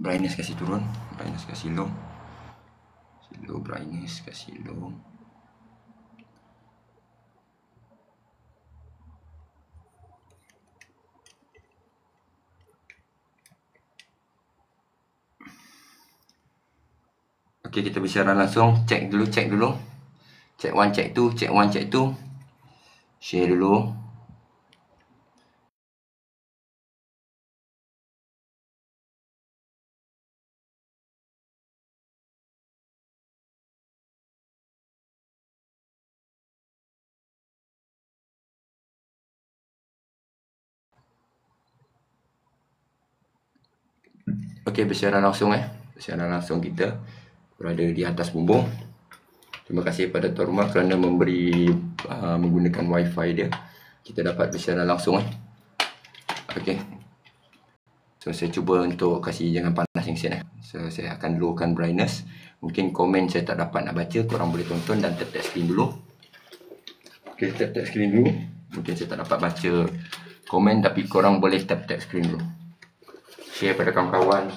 Brightness kasih turun, brightness kasih low. Low brightness kasih low. Okey, kita bersiaran langsung. Check dulu. Check 1, check 2, check 1, check 2. Share dulu. Okey, bersiaran langsung Bersiaran langsung kita berada di atas bumbung. Terima kasih pada tuan rumah kerana memberi menggunakan wifi dia. Kita dapat bersiaran langsung Okey. So saya cuba untuk kasih jangan panas yang siap So saya akan lowkan brightness. Mungkin komen saya tak dapat nak baca, korang boleh tonton dan tap screen dulu. Okey, tap screen dulu. Mungkin saya tak dapat baca komen, tapi korang boleh tap screen dulu. Share pada kawan-kawan.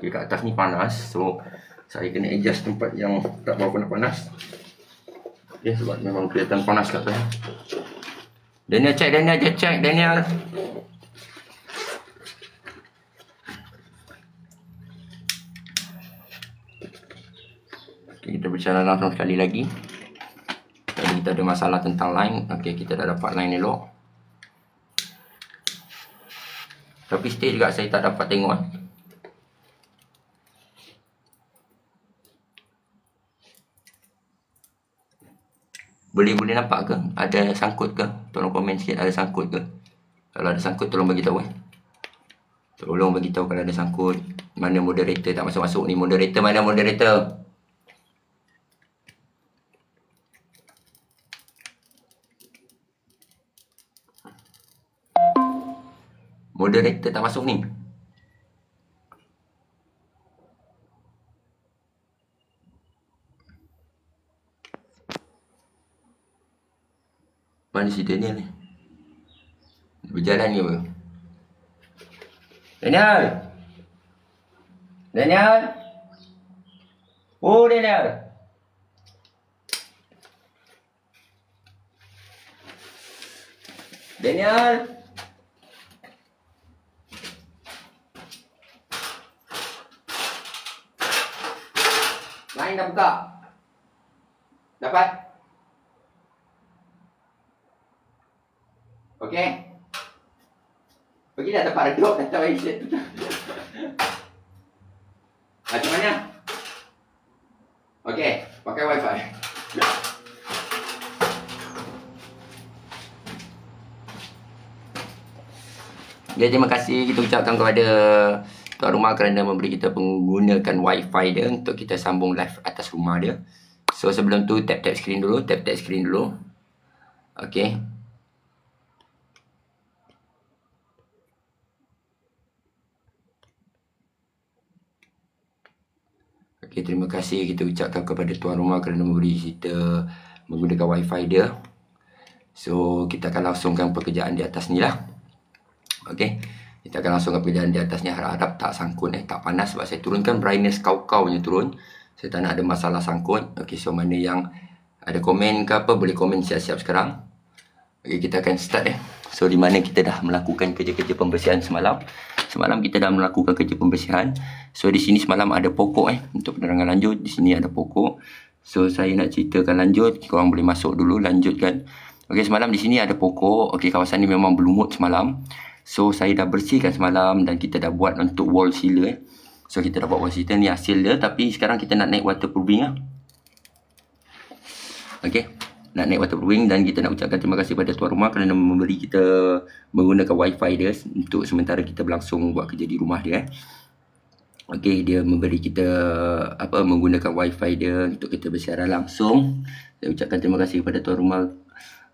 Okay, kat atas ni panas, so saya kena adjust tempat yang tak berapa nak panas. Okay, sebab memang kelihatan panas kat atas. Daniel check, Daniel. Okay, kita berbicara langsung sekali lagi. Tadi kita ada masalah tentang line. Okay, kita dah dapat line elok. Tapi still juga saya tak dapat tengok Boleh nampak ke? Ada sangkut ke? Tolong komen sikit ada sangkut ke? Kalau ada sangkut tolong bagi tahu Tolong bagi tahu kalau ada sangkut. Mana moderator tak masuk-masuk ni? Moderator mana moderator? Moderator tak masuk ni. Mana si Daniel ni? Berjalan ke apa? Daniel! Oh, Daniel! Line dah buka. Dapat? Okey. Pergi dah tempat redup, dah tahu isi tu. Macam mana? Okey, pakai wifi. Okay, terima kasih kita ucapkan kepada tuan rumah kerana memberi kita menggunakan wifi dia untuk kita sambung live atas rumah dia. So sebelum tu tap screen dulu, Okey. Okey, terima kasih kita ucapkan kepada tuan rumah kerana memberi kita menggunakan wifi dia. So kita akan langsungkan pekerjaan di atas ni lah. Okey, kita akan langsungkan pekerjaan di atasnya. Harap tak sangkut tak panas sebab saya turunkan brightness kau-kau punya turun. Saya tak nak ada masalah sangkut. Okey, so mana yang ada komen ke apa boleh komen siap-siap sekarang. Okey, kita akan start So di mana kita dah melakukan kerja-kerja pembersihan semalam. Semalam kita dah melakukan kerja pembersihan. So di sini semalam ada pokok untuk penerangan lanjut. Di sini ada pokok. So saya nak ceritakan lanjut. Korang boleh masuk dulu lanjutkan. Okey, semalam di sini ada pokok. Okey, kawasan ni memang berlumut semalam. So saya dah bersihkan semalam dan kita dah buat untuk wall sealer So kita dah buat wall sealer ni hasil dia. Tapi sekarang kita nak naik waterproofing Okey, nak naik waterproofing. Dan kita nak ucapkan terima kasih pada tuan rumah kerana memberi kita menggunakan wifi dia untuk sementara kita berlangsung buat kerja di rumah dia Okey, dia memberi kita menggunakan wifi dia untuk kita bersiaran langsung. Saya ucapkan terima kasih kepada tuan rumah.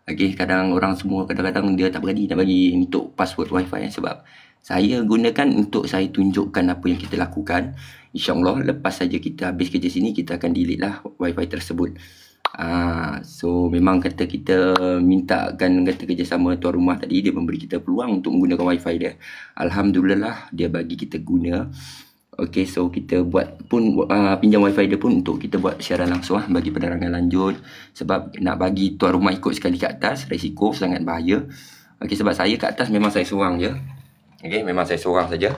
Okey, kadang orang semua kadang-kadang dia tak berani nak bagi untuk password wifi sebab saya gunakan untuk saya tunjukkan apa yang kita lakukan. InsyaAllah lepas saja kita habis kerja sini kita akan delete lah wifi tersebut. So memang kata kita mintakan kata kerjasama tuan rumah tadi, dia memberi kita peluang untuk menggunakan wifi dia. Alhamdulillah dia bagi kita guna. Okay, so kita buat pun pinjam wifi dia pun untuk kita buat siaran langsung bagi penerangan lanjut. Sebab nak bagi tuan rumah ikut sekali ke atas, risiko sangat bahaya. Okay, sebab saya kat atas memang saya seorang je. Okay, memang saya seorang saja.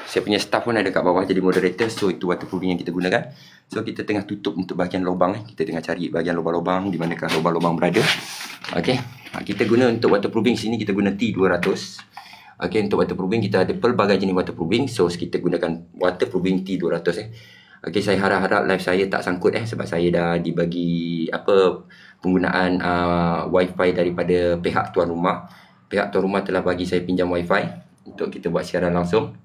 Saya punya staff pun ada kat bawah jadi moderator. So itu waterproofing yang kita gunakan. So kita tengah tutup untuk bahagian lubang. Kita tengah cari bahagian lubang-lubang di manakah lubang-lubang berada. Okay, kita guna untuk waterproofing sini kita guna T200. Okay, untuk waterproofing kita ada pelbagai jenis waterproofing. So kita gunakan waterproofing T200 Okay, saya harap-harap live saya tak sangkut sebab saya dah dibagi penggunaan wifi daripada pihak tuan rumah. Pihak tuan rumah telah bagi saya pinjam wifi untuk kita buat siaran langsung.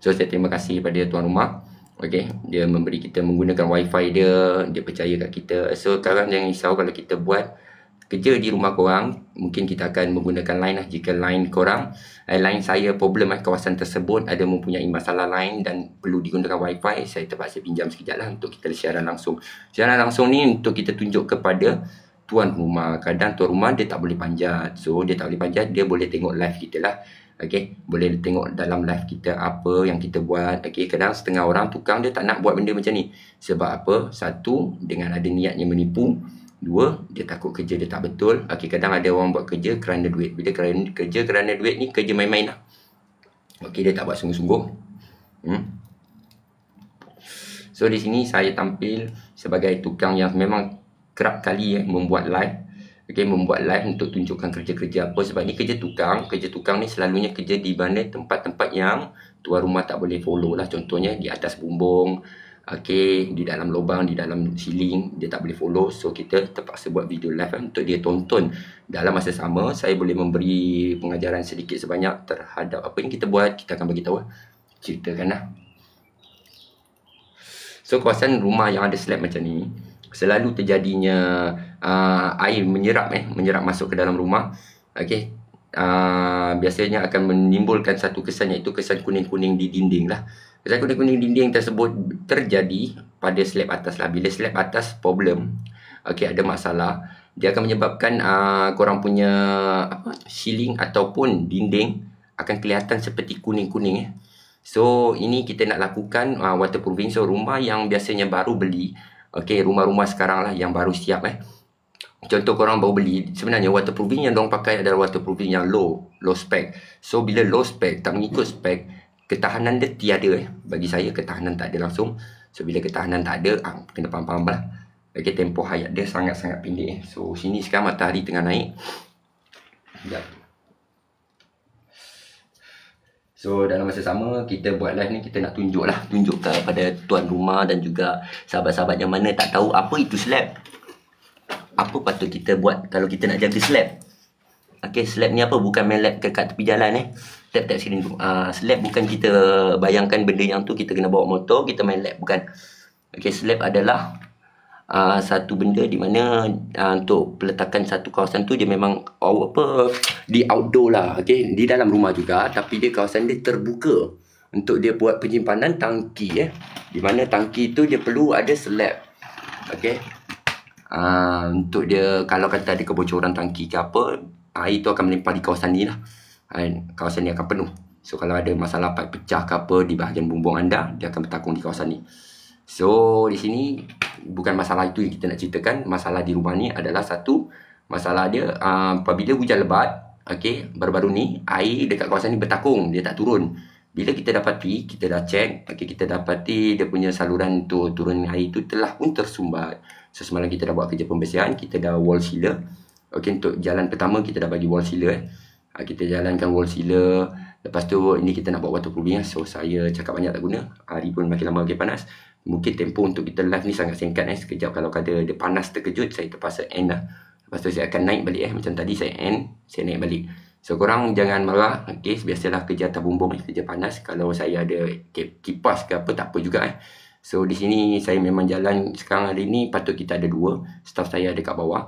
So saya terima kasih pada tuan rumah. Okay, dia memberi kita menggunakan wifi dia percaya kat kita. So sekarang jangan risau kalau kita buat kerja di rumah korang, mungkin kita akan menggunakan line jika line korang, line saya problem kawasan tersebut ada mempunyai masalah line dan perlu digunakan wifi, saya terpaksa pinjam sekejap lah untuk kita siaran langsung. Siaran langsung ni untuk kita tunjuk kepada tuan rumah. Kadang tuan rumah dia tak boleh panjat, so dia tak boleh panjat, dia boleh tengok live kita lah. Okay, boleh tengok dalam live kita apa yang kita buat. Okay, kadang setengah orang tukang dia tak nak buat benda macam ni. Sebab apa? Satu, dengan ada niatnya menipu. Dua, dia takut kerja dia tak betul. Okay, kadang ada orang buat kerja kerana duit. Bila kerja kerana duit ni, kerja main-main lah. Okay, dia tak buat sungguh-sungguh. So, di sini saya tampil sebagai tukang yang memang kerap kali membuat live. Okay, membuat live untuk tunjukkan kerja-kerja apa. Sebab ni kerja tukang. Kerja tukang ni selalunya kerja di mana tempat-tempat yang tuan rumah tak boleh follow lah. Contohnya di atas bumbung. Okay, di dalam lubang, di dalam ceiling, dia tak boleh follow. So, kita terpaksa buat video live untuk dia tonton. Dalam masa sama, saya boleh memberi pengajaran sedikit sebanyak terhadap apa yang kita buat. Kita akan bagi tahu, ceritakan lah. So, kawasan rumah yang ada slab macam ni, selalu terjadinya air menyerap masuk ke dalam rumah. Okay, biasanya akan menimbulkan satu kesan, iaitu kesan kuning-kuning di dinding lah. Kesan kuning-kuning dinding tersebut terjadi pada slab atas lah. Bila slab atas problem, okay, ada masalah, dia akan menyebabkan korang punya ceiling ataupun dinding akan kelihatan seperti kuning-kuning So ini kita nak lakukan waterproofing. So rumah yang biasanya baru beli, okay, rumah-rumah sekarang lah yang baru siap contoh korang baru beli, sebenarnya waterproofing yang diorang pakai adalah waterproofing yang low spec. So bila low spec, tak mengikut spec, ketahanan dia tiada Bagi saya ketahanan tak ada langsung. So bila ketahanan tak ada, kena faham-faham lah. Okay, tempoh hayat dia sangat-sangat pendek So sini sekarang matahari tengah naik. Sekejap. So dalam masa sama kita buat live ni, kita nak tunjuk kepada tuan rumah dan juga sahabat-sahabat yang mana tak tahu apa itu slab. Apa patut kita buat kalau kita nak jaga slab. Okay, slab ni apa? Bukan main lab kat tepi jalan Tap-tap sini tu. Slab bukan kita bayangkan benda yang tu kita kena bawa motor, kita main lab, bukan. Okay, slab adalah satu benda di mana untuk peletakan satu kawasan tu dia memang di outdoor lah. Okay, di dalam rumah juga, tapi dia kawasan dia terbuka untuk dia buat penyimpanan tangki di mana tangki tu dia perlu ada slab. Okay, untuk dia kalau kata ada kebocoran tangki ke apa, air tu akan melimpah di kawasan ni lah. Kawasan ni akan penuh. So kalau ada masalah pipe pecah ke apa di bahagian bumbung anda, dia akan bertakung di kawasan ni. So di sini bukan masalah itu yang kita nak ceritakan. Masalah di rumah ni adalah satu masalah dia apabila hujan lebat, okay, baru-baru ni air dekat kawasan ni bertakung, dia tak turun. Bila kita dapati, kita dah check, okay, kita dapati dia punya saluran tu turun air tu telah pun tersumbat. So semalam kita dah buat kerja pembersihan, kita dah wall sealer. Okay, untuk jalan pertama kita dah bagi wall sealer kita jalankan wall sealer. Lepas tu ini kita nak buat waterproofing So saya cakap banyak tak guna, hari pun makin lama makin panas. Mungkin tempoh untuk kita live ni sangat singkat Sekejap kalau ada panas terkejut, saya terpaksa end lah. Lepas tu saya akan naik balik macam tadi saya end, saya naik balik. So korang jangan marah. Okay, biasalah kerja atas bumbung kerja panas. Kalau saya ada kipas ke apa, tak apa juga So di sini saya memang jalan. Sekarang hari ni patut kita ada dua, staff saya ada kat bawah.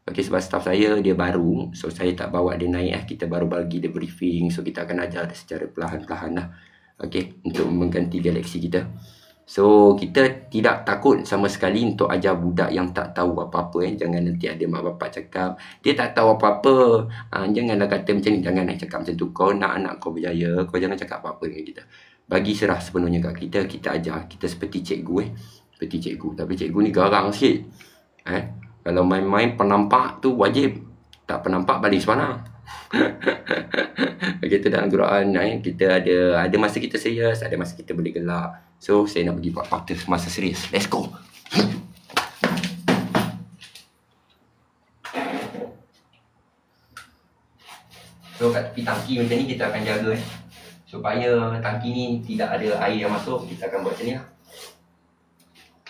Okay, sebab staff saya dia baru, so saya tak bawa dia naik Kita baru bagi dia briefing. So kita akan ajar dia secara perlahan-lahan lah. Okay, untuk mengganti galaksi kita. So kita tidak takut sama sekali untuk ajar budak yang tak tahu apa-apa Jangan nanti ada mak bapak cakap dia tak tahu apa-apa. Janganlah kata macam ni, jangan cakap macam tu. Kau nak anak kau berjaya, kau jangan cakap apa-apa dengan kita. bagi serah sepenuhnya kat kita. Kita ajar, kita seperti cikgu seperti cikgu. Tapi cikgu ni garang sikit. Kalau main-main penampak tu wajib, tak penampak baling sepanah. Kita dalam Quran kita ada masa kita serius, ada masa kita boleh gelak. So saya nak bagi fakta masa serius. Let's go. So kat tepi tangki macam ni kita akan jaga supaya tangki ni tidak ada air yang masuk. Kita akan buat macam ni lah.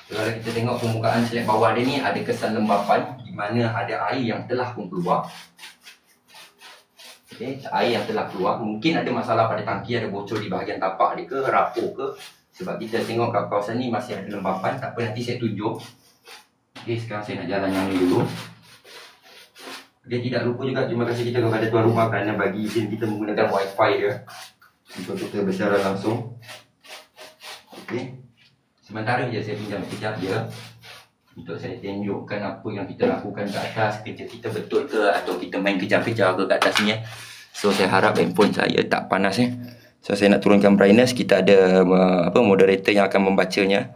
So, kalau kita tengok permukaan slab bawah dia ni ada kesan lembapan, di mana ada air yang telah pun keluar. Air yang telah keluar. Mungkin ada masalah pada tangki, ada bocor di bahagian tapak dia ke, rapuh ke. Sebab kita tengok kat kawasan ni masih ada lembapan. Tak apa, nanti saya tunjuk. Sekarang saya nak jalan yang ni dulu. Tidak lupa juga terima kasih kita kepada tuan rumah kerana bagi izin kita menggunakan wifi dia untuk kita bersiaran langsung. Sementara je saya pinjam sekejap je untuk saya tunjukkan apa yang kita lakukan ke atas. Kerja kita betul ke atau kita main kejar-kejar ke kat atas ni. So saya harap handphone saya tak panas So saya nak turunkan brightness. Kita ada moderator yang akan membacanya.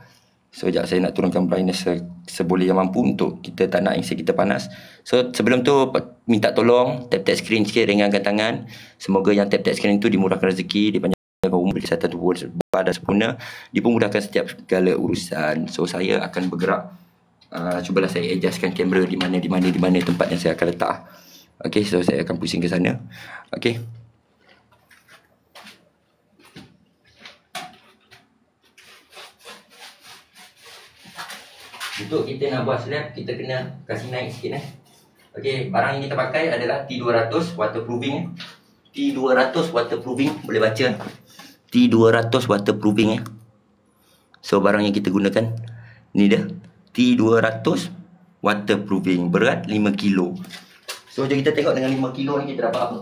So sekejap saya nak turunkan brightness seboleh yang mampu untuk kita tak nak insya kita panas. So sebelum tu minta tolong tap-tap screen sikit, ringankan tangan. Semoga yang tap-tap screen tu dimurahkan rezeki, dipanjangkan umur, kesihatan tubuh dan sempurna, dipermudahkan setiap segala urusan. So saya akan bergerak. Cubalah saya adjustkan kamera di mana tempat yang saya akan letak. So saya akan pusing ke sana. Untuk kita nak buat slab, kita kena kasih naik sikit barang yang kita pakai adalah T200 waterproofing T200 waterproofing, boleh baca T200 waterproofing So barang yang kita gunakan ni dah T200 waterproofing, berat 5 kilo. So jom kita tengok dengan 5 kilo ni kita dapat apa.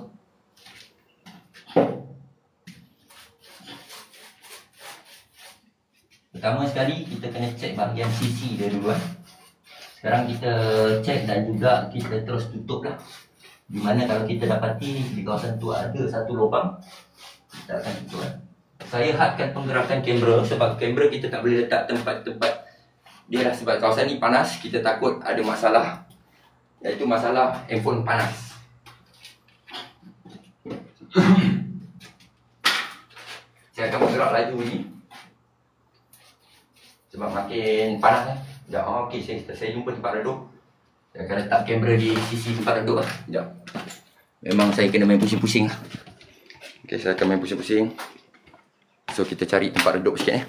Pertama sekali kita kena cek bahagian sisi dia dulu Sekarang kita cek dan juga kita terus tutup lah. Di mana kalau kita dapati di kawasan tu ada satu lubang, kita akan tutup Saya hadkan penggerakan kamera sebab kamera kita tak boleh letak tempat-tempat dia lah. Sebab kawasan ni panas, kita takut ada masalah, iaitu masalah handphone panas. Saya akan bergerak laju ni sebab makin panas saya jumpa tempat redup. Saya akan letak kamera di sisi tempat redup Sekejap. Memang saya kena main pusing-pusing saya akan main pusing-pusing. So kita cari tempat redup sikit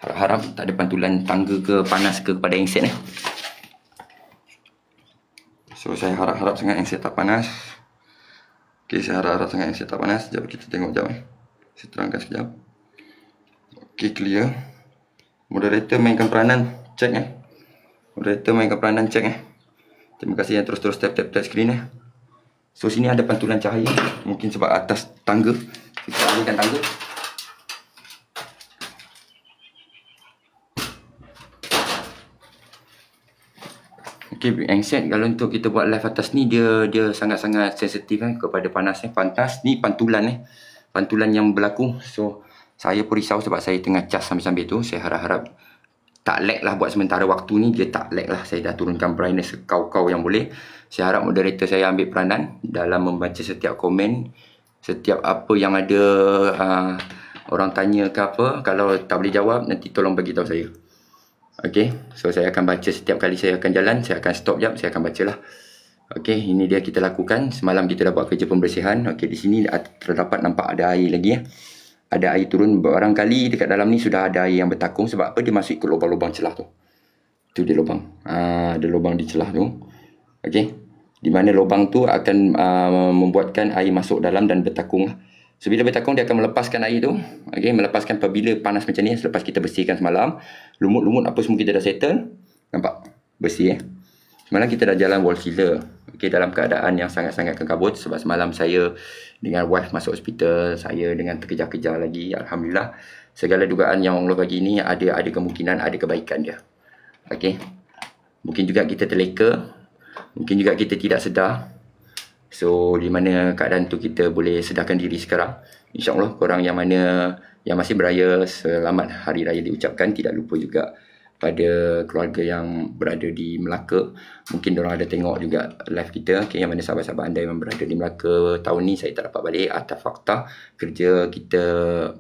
Harap-harap tak ada pantulan tangga ke panas ke kepada handset So saya harap-harap sangat handset tak panas. Saya harap-harap sangat handset tak panas. Sekejap kita tengok sekejap Saya terangkan sekejap. Clear. Moderator mainkan peranan, cek Moderator mainkan peranan, cek Terima kasih yang terus-terus tap screen So sini ada pantulan cahaya, mungkin sebab atas tangga. Kita alihkan tangga. Handset kalau untuk kita buat live atas ni dia sangat-sangat sensitif kepada panas Panas ni pantulan yang berlaku. So saya pun risau sebab saya tengah cas sambil-sambil tu. Saya harap-harap tak lag lah buat sementara waktu ni. Dia tak lag lah. Saya dah turunkan brightness sekau-kau yang boleh. Saya harap moderator saya ambil peranan dalam membaca setiap komen, setiap apa yang ada orang tanya ke apa. Kalau tak boleh jawab, nanti tolong bagi tahu saya. So saya akan baca setiap kali saya akan jalan. Saya akan stop jap, saya akan baca lah. Ini dia kita lakukan. Semalam kita dah buat kerja pembersihan. Di sini terdapat nampak ada air lagi Ada air turun. Barangkali dekat dalam ni sudah ada air yang bertakung. Sebab apa? Dia masuk ikut lubang-lubang celah tu. Tu dia lubang. Ada lubang di celah tu. Di mana lubang tu akan membuatkan air masuk dalam dan bertakung. So bila bertakung dia akan melepaskan air tu. Melepaskan apabila panas macam ni. Selepas kita bersihkan semalam, lumut-lumut apa semua kita dah settle. Nampak? Bersih Semalam kita dah jalan wall sealer. Dalam keadaan yang sangat-sangat kekabut. Sebab semalam saya dengan wife masuk hospital. Saya dengan terkejar-kejar lagi. Alhamdulillah. Segala dugaan yang Allah bagi ni ada kemungkinan, ada kebaikan dia. Mungkin juga kita terleka. Mungkin juga kita tidak sedar. So di mana keadaan tu kita boleh sedarkan diri sekarang. InsyaAllah korang yang mana yang masih beraya, selamat hari raya diucapkan. Tidak lupa juga pada keluarga yang berada di Melaka. Mungkin diorang ada tengok juga live kita. Okay, yang mana sahabat-sahabat anda yang berada di Melaka tahun ni saya tak dapat balik atas fakta kerja kita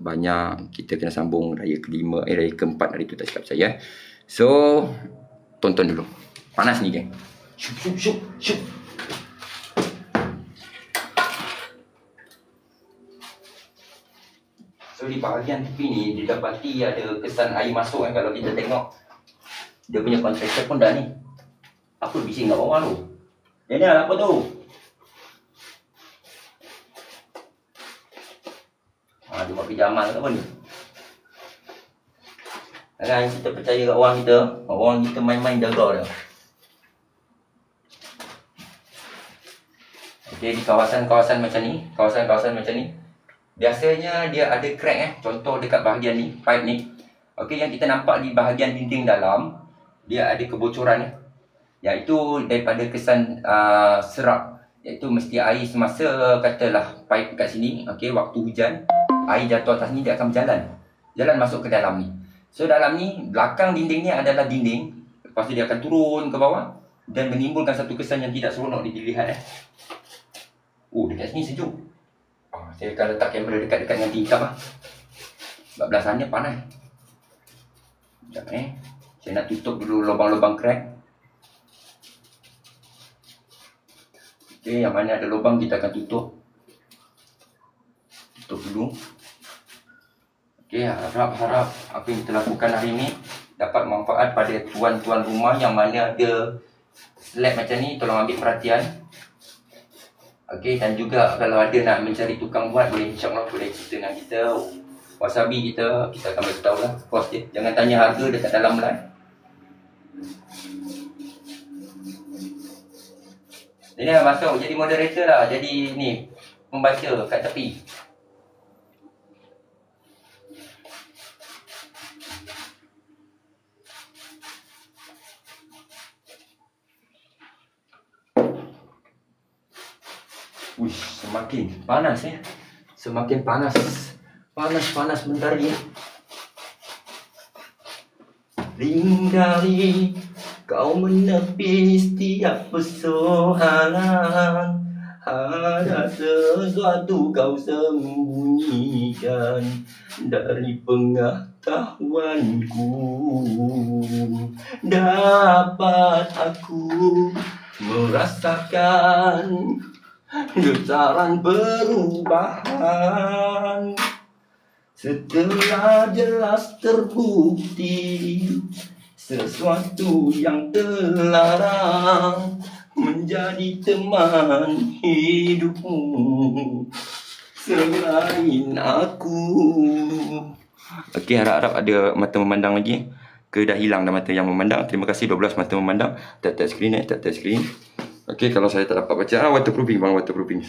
banyak, kita kena sambung raya kelima, raya keempat hari tu tak silap saya. So tonton dulu. Panas ni geng. Syup syup syup syup. So di bahagian tepi ni didapati ada kesan air masuk kan. Kalau kita tengok dia punya kontraktor pun dah ni. Apa bising kat bawah tu? Daniel, apa tu? Dia buat pijaman ke apa ni? Jangan kita percaya kat orang kita. Orang kita main-main jaga dia. Okay, di kawasan-kawasan macam ni, biasanya dia ada crack Contoh dekat bahagian ni, pipe ni. Okey, yang kita nampak di bahagian dinding dalam, dia ada kebocoran iaitu daripada kesan serap. Iaitu mesti air semasa katalah pipe kat sini, okey, waktu hujan, air jatuh atas ni dia akan jalan masuk ke dalam ni. So dalam ni, belakang dinding ni adalah dinding. Lepas tu dia akan turun ke bawah dan menimbulkan satu kesan yang tidak seronok dilihat dekat sini sejuk. Saya akan letak kamera dekat-dekat dengan tingkap sebab belah sana panas. Sekejap saya nak tutup dulu lubang-lubang crack. Okey, yang mana ada lubang kita akan tutup. Tutup dulu. Okey, harap apa yang kita lakukan hari ini dapat manfaat pada tuan-tuan rumah yang mana ada slab macam ni, tolong ambil perhatian. Okey, dan juga kalau ada nak mencari tukang buat, boleh insyaAllah boleh cerita dengan kita. Wasabi kita akan beritahu lah kos dia. Jangan tanya harga dekat dalam live. Jadi masuk jadi moderator lah. Jadi ni membaca kat tepi. Uish, semakin panas Semakin panas. Panas mentari. Ringgali kau menepi setiap persoalan. Ada sesuatu kau sembunyikan dari pengetahuanku. Dapat aku merasakan getaran perubahan setelah jelas terbukti sesuatu yang terlarang menjadi teman hidupmu selain aku. Okey, harap-harap ada mata memandang lagi. Ke dah hilang dah mata yang memandang. Terima kasih 12 mata memandang. Tap screen tap screen. Okey, kalau saya tak dapat baca, waterproofing bang, waterproofing.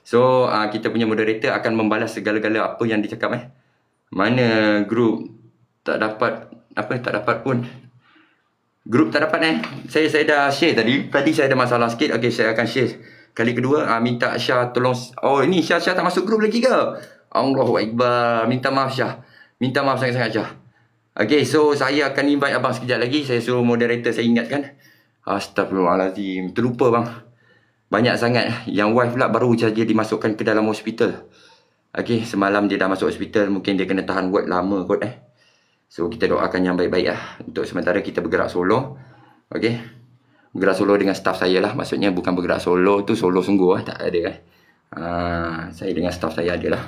So, kita punya moderator akan membalas segala-gala apa yang dicakap Mana grup tak dapat pun. Grup tak dapat Saya dah share tadi. Tadi saya ada masalah sikit. Okey, saya akan share kali kedua. Minta Syah tolong. Oh, ini Syah tak masuk grup lagi ke? Allahu Akbar. Minta maaf Syah. Minta maaf sangat-sangat Syah. Okey, so saya akan invite abang sekejap lagi. Saya suruh moderator saya ingatkan. Astagfirullahaladzim. Terlupa bang. Banyak sangat. Yang wife pula baru saja dimasukkan ke dalam hospital. Okey, semalam dia dah masuk hospital. Mungkin dia kena tahan ward lama kot So kita doakan yang baik-baik Untuk sementara kita bergerak solo. Okey. Bergerak solo dengan staff saya lah. Maksudnya bukan bergerak solo tu solo sungguh tak ada saya dengan staff saya ada lah.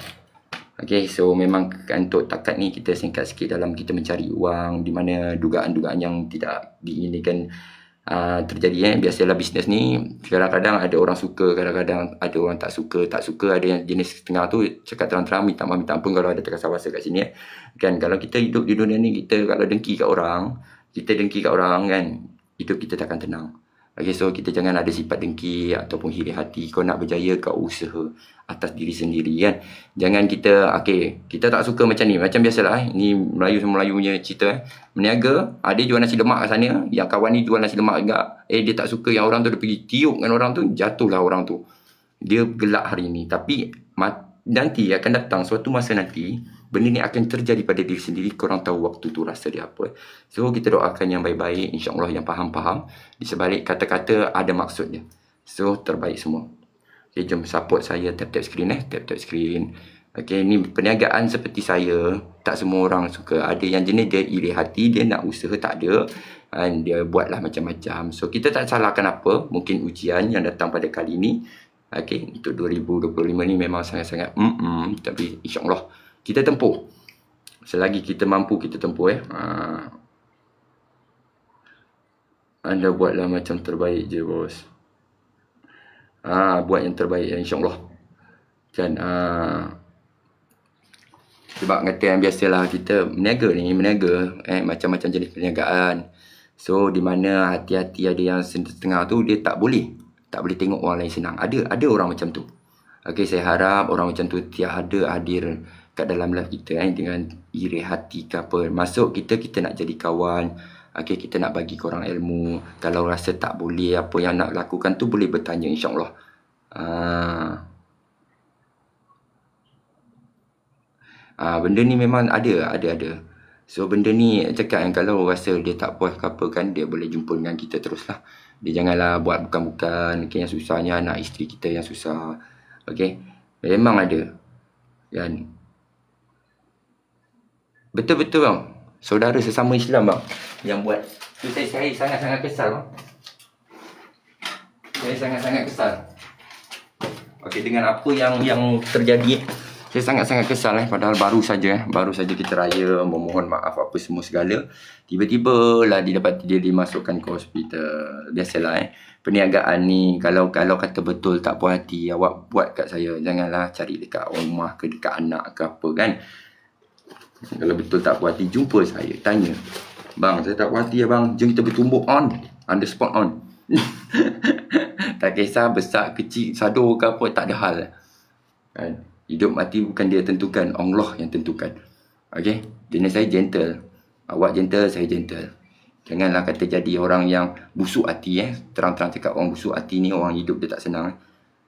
Okey, so memang untuk takat ni kita singkat sikit dalam kita mencari uang, di mana dugaan-dugaan yang tidak diinginkan terjadi Biasalah bisnes ni kadang-kadang ada orang suka, kadang-kadang ada orang tak suka. Ada yang jenis setengah tu cakap terang-terang minta ampun kalau ada terkasar bahasa kat sini kan. Kalau kita hidup di dunia ni, kita kalau dengki kat orang kan, hidup kita takkan tenang. Okay, so kita jangan ada sifat dengki ataupun iri hati. Kau nak berjaya, kau usaha atas diri sendiri kan. Jangan kita, kita tak suka macam ni. Macam biasalah ni Melayu sama Melayu punya cerita Meniaga, ada jual nasi lemak kat sana. Yang kawan ni jual nasi lemak juga. Dia tak suka yang orang tu, dia pergi tiup dengan orang tu, jatuhlah orang tu. Dia gelak hari ni. Tapi nanti akan datang suatu masa nanti, benda ni akan terjadi pada diri sendiri. Korang tahu waktu tu rasa dia apa. So kita doakan yang baik-baik, insyaAllah yang faham-faham. Di sebalik kata-kata ada maksudnya. So terbaik semua. Okay, jom support saya, tap-tap screen tap-tap screen. Okay, ni perniagaan seperti saya, tak semua orang suka. Ada yang jenis dia iri hati, dia nak usaha tak ada, dan dia buatlah macam-macam. So kita tak salahkan apa, mungkin ujian yang datang pada kali ni. Okay, untuk 2025 ni memang sangat-sangat tapi insyaAllah kita tempuh. Selagi kita mampu, kita tempuh Anda buatlah macam terbaik je, bos. Buat yang terbaik, insyaAllah. Kan, sebab kata yang biasalah kita meniaga, macam-macam jenis perniagaan. So, di mana hati-hati ada yang setengah tu, dia tak boleh tengok orang lain senang. Ada orang macam tu. Okay, saya harap orang macam tu tiada hadir kat dalam live kita dengan iri hati ke apa. Masuk kita nak jadi kawan. Okay, kita nak bagi korang ilmu. Kalau rasa tak boleh apa yang nak lakukan tu, boleh bertanya, insyaAllah. Benda ni memang ada. So benda ni cakap yang kalau rasa dia tak puas ke apa kan, dia boleh jumpa dengan kita teruslah. Dia janganlah buat bukan-bukan. Okay, yang susahnya anak isteri kita yang susah. Okay, memang ada kan. Betul-betul bang, saudara sesama Islam bang yang buat tu, saya sangat-sangat kesal bang. Saya sangat-sangat kesal. Okay, dengan apa yang terjadi, saya sangat-sangat kesal padahal baru saja kita raya, memohon maaf apa semua segala. Tiba-tiba lah dia dimasukkan ke hospital. Biasalah perniagaan ni, kalau kata betul tak puas hati, awak buat kat saya. Janganlah cari dekat rumah ke dekat anak ke apa kan. Kalau betul tak puas hati, jumpa saya, tanya. Bang, saya tak puas hati ya bang. Jom kita bertumbuk on the spot on. Tak kisah besar, kecil, sado ke apa, tak ada hal kan. Hidup mati bukan dia tentukan, Allah yang tentukan. Okay, jenis saya gentle. Awak gentle, saya gentle. Janganlah kata jadi orang yang busuk hati. Terang-terang cakap orang busuk hati ni, orang hidup dia tak senang.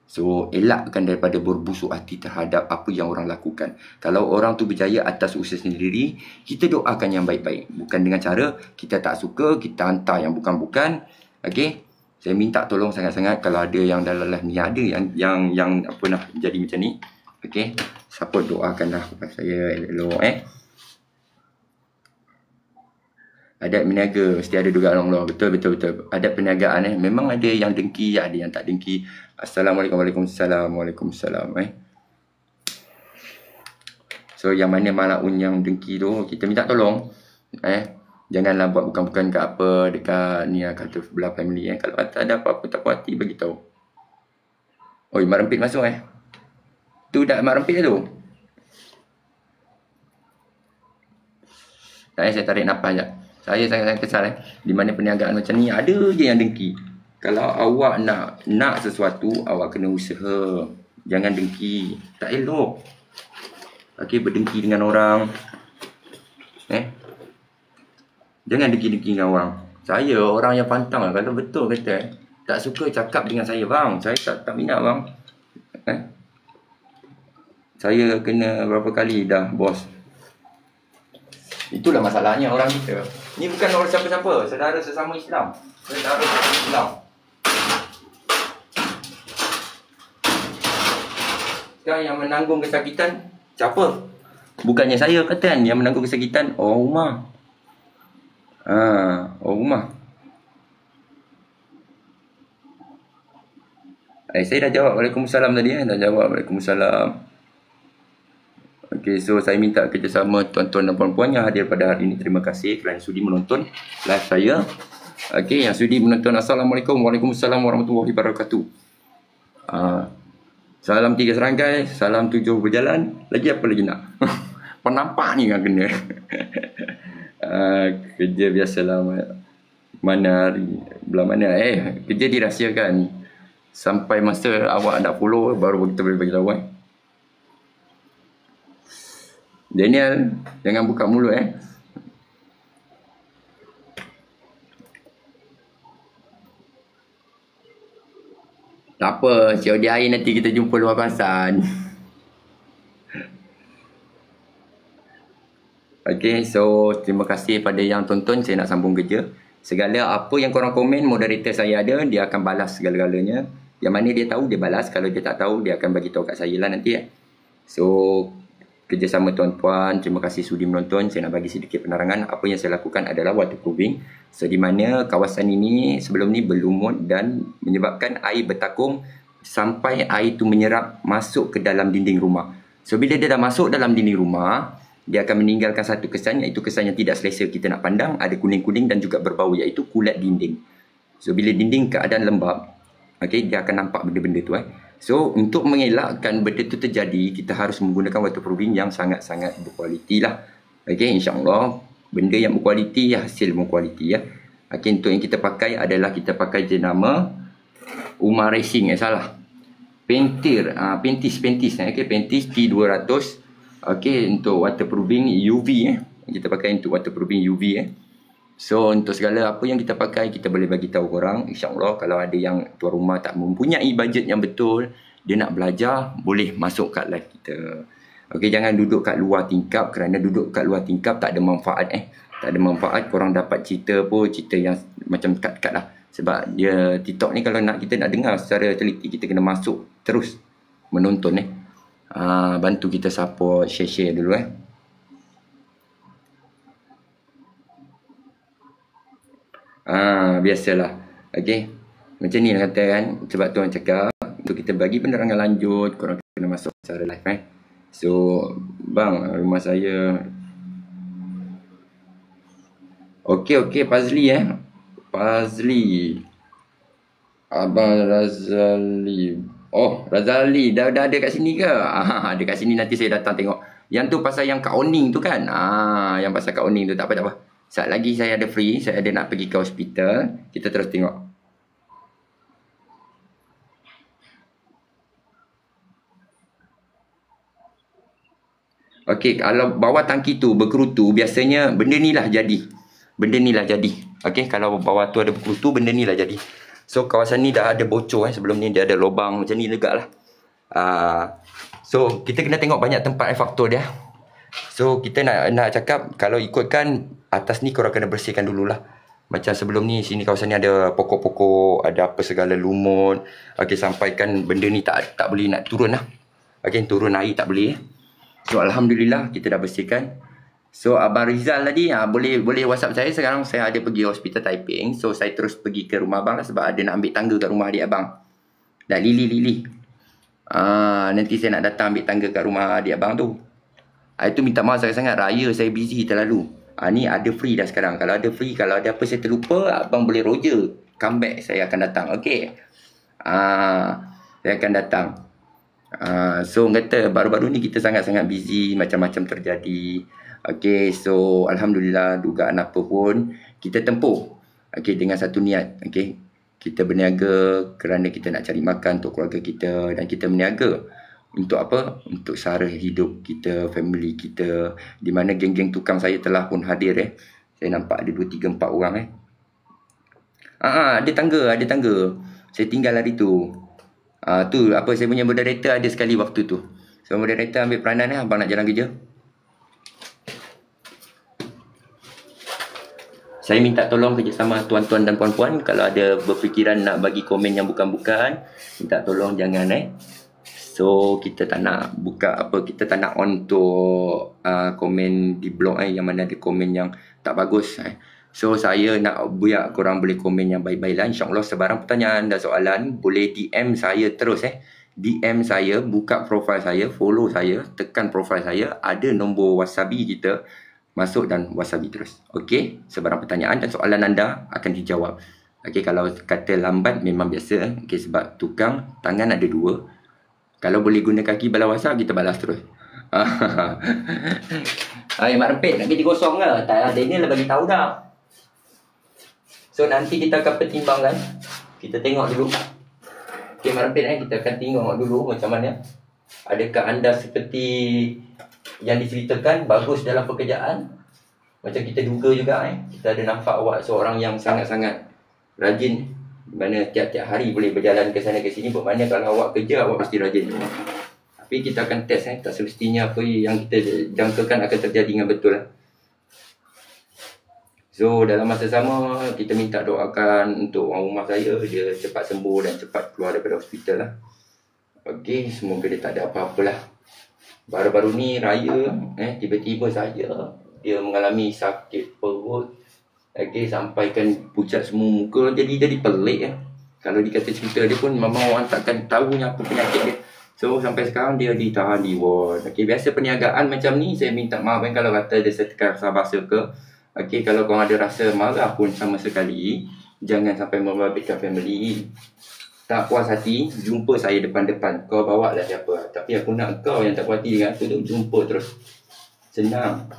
So elakkan daripada berbusuk hati terhadap apa yang orang lakukan. Kalau orang tu berjaya atas usaha sendiri, kita doakan yang baik-baik. Bukan dengan cara kita tak suka, kita hantar yang bukan-bukan. Okay, saya minta tolong sangat-sangat kalau ada yang dalam live ni ada yang apa nak jadi macam ni. Okay, support, doakanlah kepada saya elok. Adat meniaga mesti ada dugaan Allah. Betul. Adat perniagaan memang ada yang dengki, ada yang tak dengki. Assalamualaikum, waalaikumsalam. So yang mana malaun yang dengki tu, kita minta tolong. Janganlah buat bukan-bukan kat apa dekat ni kata belah family. Kalau ada apa-apa tak puas hati, bagi tahu. Oi, mak rempit masuk tu dah mak rempit tu. Saya tarik nafas sekejap. Saya sangat-sangat kesal di mana perniagaan macam ni ada je yang dengki. Kalau awak nak sesuatu, awak kena usaha. Jangan dengki. Tak elok. Okay, berdengki dengan orang. Jangan dengki-dengki dengan orang. Saya orang yang pantang kalau betul kata tak suka cakap dengan saya bang. Saya tak minat bang. Saya kena berapa kali dah bos. Itulah masalahnya orang kita. Ni bukan orang siapa-siapa, saudara sesama Islam. Sekarang yang menanggung kesakitan siapa? Bukannya saya kata yang menanggung kesakitan orang rumah. Orang rumah. Saya dah jawab Waalaikumsalam tadi dah jawab Waalaikumsalam. Okay, so saya minta kerjasama tuan-tuan dan puan-puan yang hadir pada hari ini. Terima kasih kerana sudi menonton live saya. Okay, yang sudi menonton, Assalamualaikum, Waalaikumsalam warahmatullahi wabarakatuh. Salam 3 serangkai, salam 7 berjalan. Lagi apa lagi nak? Penampak ni yang kena. Kerja biasalah. Mana hari, belah mana? Kerja dirahsiakan. Sampai masa awak nak follow baru kita boleh bagi tahu. Daniel, jangan buka mulut Tak apa, COD hari nanti kita jumpa luar kawasan. Okay, so terima kasih pada yang tonton. Saya nak sambung kerja. Segala apa yang korang komen, moderator saya ada, dia akan balas segala-galanya. Yang mana dia tahu, dia balas. Kalau dia tak tahu, dia akan bagi tahu kat saya lah nanti. So, kerjasama tuan-tuan, terima kasih sudi menonton. Saya nak bagi sedikit penerangan. Apa yang saya lakukan adalah waterproofing. So, di mana kawasan ini sebelum ni berlumut dan menyebabkan air bertakung sampai air tu menyerap masuk ke dalam dinding rumah. So, bila dia dah masuk dalam dinding rumah, dia akan meninggalkan satu kesan, iaitu kesan yang tidak selesa kita nak pandang. Ada kuning-kuning dan juga berbau, iaitu kulat dinding. So, bila dinding keadaan lembab, okay, dia akan nampak benda-benda tu. So, untuk mengelakkan benda tu terjadi, kita harus menggunakan waterproofing yang sangat-sangat berkualiti lah. Okay, insyaAllah, benda yang berkualiti, hasil berkualiti. Okay, untuk yang kita pakai adalah kita pakai jenama Umar Racing, salah. Pentir, Pentis, okay, Pentis T200. Okay, untuk waterproofing UV kita pakai untuk waterproofing UV So, untuk segala apa yang kita pakai, kita boleh bagi tahu korang. InsyaAllah, kalau ada yang tuan rumah tak mempunyai bajet yang betul, dia nak belajar, boleh masuk kat live kita. Okay, jangan duduk kat luar tingkap, kerana duduk kat luar tingkap tak ada manfaat Tak ada manfaat, korang dapat cerita pun, cerita yang macam kat-kat lah. Sebab dia TikTok ni kalau kita nak dengar secara teliti, kita kena masuk terus menonton bantu kita support, share dulu biasalah. Okay, macam ni lah kata kan. Sebab tuan cakap untuk kita bagi penerangan lanjut, korang kena masuk secara live So, bang, rumah saya. Okay, Fazli Fazli, Abang Razali. Oh, Razali dah ada kat sini ke? Ada kat sini, nanti saya datang tengok. Yang tu pasal yang Kak Oning tu kan? Yang pasal Kak Oning tu, tak apa. Saat lagi saya ada free, saya ada nak pergi ke hospital. Kita terus tengok. Okey, kalau bawah tangki tu berkerutu, biasanya benda ni lah jadi. Okey, kalau bawah tu ada berkerutu, benda ni lah jadi. So, kawasan ni dah ada bocor sebelum ni dia ada lubang macam ni juga lah. So, kita kena tengok banyak tempat faktor dia. So, kita nak cakap, kalau ikutkan atas ni korang kena bersihkan dululah. Macam sebelum ni, sini kawasan ni ada pokok-pokok, ada apa segala lumut. Okey, sampaikan benda ni tak boleh nak turun lah. Okey, turun air tak boleh. So, Alhamdulillah kita dah bersihkan. So, Abang Rizal tadi, boleh WhatsApp saya. Sekarang saya ada pergi hospital Taiping. So, saya terus pergi ke rumah abang lah, sebab ada nak ambil tangga kat rumah adik abang. Dan Lili. Nanti saya nak datang ambil tangga kat rumah adik abang tu. Itu minta maaf sangat-sangat. Raya saya busy terlalu. Ni ada free dah sekarang. Kalau ada free, kalau ada apa saya terlupa, abang boleh roger. Come back, saya akan datang. Okay. Saya akan datang. So, kata baru-baru ni kita sangat-sangat busy. Macam-macam terjadi. Okay, so Alhamdulillah, dugaan apa pun kita tempuh, okay, dengan satu niat. Okay, kita berniaga kerana kita nak cari makan untuk keluarga kita. Dan kita berniaga untuk apa? Untuk sara hidup kita, family kita. Di mana geng-geng tukang saya telah pun hadir. Saya nampak ada 2, 3, 4 orang. Ada tangga. Saya tinggal hari tu. Tu apa, saya punya moderator ada sekali waktu tu. So, moderator ambil peranan abang nak jalan kerja. Saya minta tolong kerjasama tuan-tuan dan puan-puan. Kalau ada berfikiran nak bagi komen yang bukan-bukan, minta tolong jangan So, kita tak nak buka apa, kita tak nak on untuk komen di blog yang mana ada komen yang tak bagus. So, saya nak biar korang boleh komen yang baik-baik lah. InsyaAllah sebarang pertanyaan dan soalan boleh DM saya terus. DM saya, buka profil saya, follow saya, tekan profil saya. Ada nombor wasabi kita. Masuk dan wasabi terus. Okey, sebarang pertanyaan dan soalan anda akan dijawab. Okey, kalau kata lambat memang biasa. Okey, sebab tukang tangan ada 2. Kalau boleh guna kaki balas WhatsApp, kita balas terus. Hai Mak Rempit, nak kerja kosong ke? Tak ada, ini lah bagi tahu dah. So nanti kita akan pertimbangkan. Kita tengok dulu. Okay, Mak Rafiq, kita akan tengok dulu macam mana. Adakah anda seperti yang diceritakan, bagus dalam pekerjaan? Macam kita duga juga kita ada nampak awak seorang yang sangat-sangat rajin. Mana tiap-tiap hari boleh berjalan ke sana ke sini. Bermakna kalau awak kerja, awak mesti rajin. Tapi kita akan test tak semestinya apa yang kita jangkakan akan terjadi dengan betul. So dalam masa sama kita minta doakan untuk orang rumah saya, dia cepat sembuh dan cepat keluar daripada hospital lah. Okey, semoga dia tak ada apa-apalah. Baru-baru ni raya tiba-tiba saja dia mengalami sakit perut. Okey, sampaikan pucat semua muka, jadi pelik . Kalau dikata cerita dia pun memang orang takkan tahu apa penyakit dia. So sampai sekarang dia ditahan di ward. Okey, biasa perniagaan macam ni saya minta maaf kalau kata dia setekar bahasa ke. Okey, kalau korang ada rasa marah pun sama sekali, jangan sampai membabitkan family. Tak puas hati, jumpa saya depan-depan. Kau bawa lah siapa. Tapi aku nak kau yang tak puas hati dengan aku tu jumpa terus. Senang.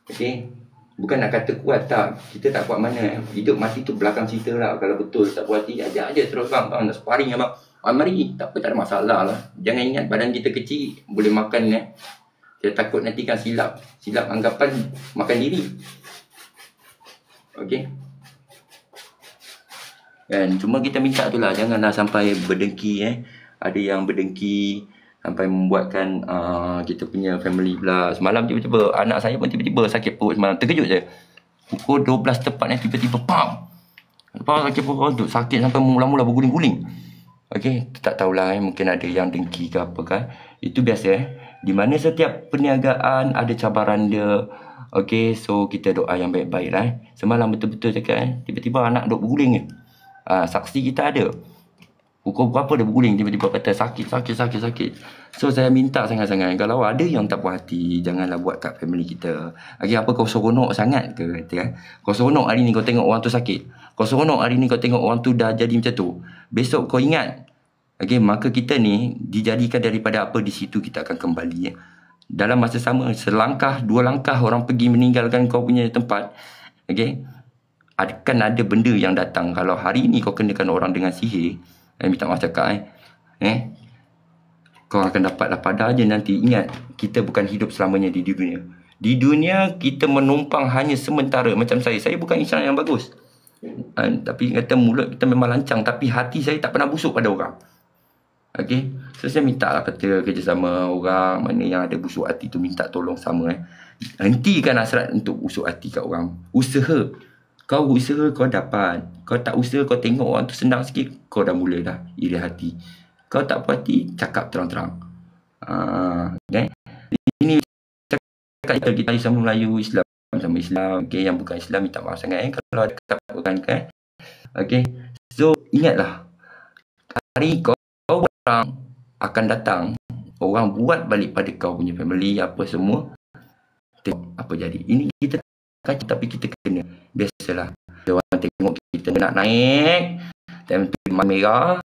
Okey. Bukan nak kata kuat tak. Kita tak kuat mana. Hidup mati tu belakang cerita lah. Kalau betul tak puas hati, ajak aja terus bang. Nak sparring abang. Mari. Tak apa, tak ada masalah lah. Jangan ingat badan kita kecil. Boleh makan Saya takut nanti kan silap. Silap anggapan makan diri. Okey. Kan, cuma kita minta tu lah, janganlah sampai berdengki Ada yang berdengki sampai membuatkan kita punya family pula. Semalam tiba-tiba anak saya pun tiba-tiba sakit perut semalam. Terkejut je. Pukul 12 tepat tiba-tiba pam. Lepas sakit perut tu, sakit sampai mula-mula berguling-guling. Okey, kita tak tahulah mungkin ada yang dengki ke apa kan. Itu biasa Di mana setiap perniagaan ada cabaran dia. Okey, so kita doa yang baik-baik lah Semalam betul-betul cakap tiba-tiba anak duk berguling je. Saksi kita ada. Pukul berapa dia berguling, tiba-tiba kata sakit. So saya minta sangat-sangat, kalau ada yang tak puas hati, janganlah buat kat family kita. Apa kau seronok sangat ke kata kan? Kau seronok hari ni kau tengok orang tu sakit. Kau seronok hari ni kau tengok orang tu dah jadi macam tu. Besok kau ingat. Maka kita ni dijadikan daripada apa, di situ kita akan kembali Dalam masa sama, selangkah, dua langkah orang pergi meninggalkan kau punya tempat. Akan ada benda yang datang. Kalau hari ni kau kenakan orang dengan sihir, minta maaf cakap kau akan dapatlah pada je nanti. Ingat, kita bukan hidup selamanya di dunia. Di dunia kita menumpang hanya sementara. Macam saya bukan insan yang bagus. Tapi kata mulut kita memang lancang, tapi hati saya tak pernah busuk pada orang. So saya minta lah kata kerjasama orang mana yang ada busuk hati tu, minta tolong sama hentikan hasrat untuk busuk hati kat orang. Usaha. Kau usaha kau dapat. Kau tak usaha kau tengok orang tu senang sikit, kau dah mula dah iri hati. Kau tak puas hati, cakap terang-terang. Ini cakap kita sama Melayu, Islam sama Islam. Yang bukan Islam minta maaf sangat kalau ada kata-kata kan. So ingatlah, hari kau orang akan datang, orang buat balik pada kau punya family apa semua. Tengok apa jadi. Ini kita kacau, tapi kita kena. Biasalah, orang tengok kita nak naik, time tu merah.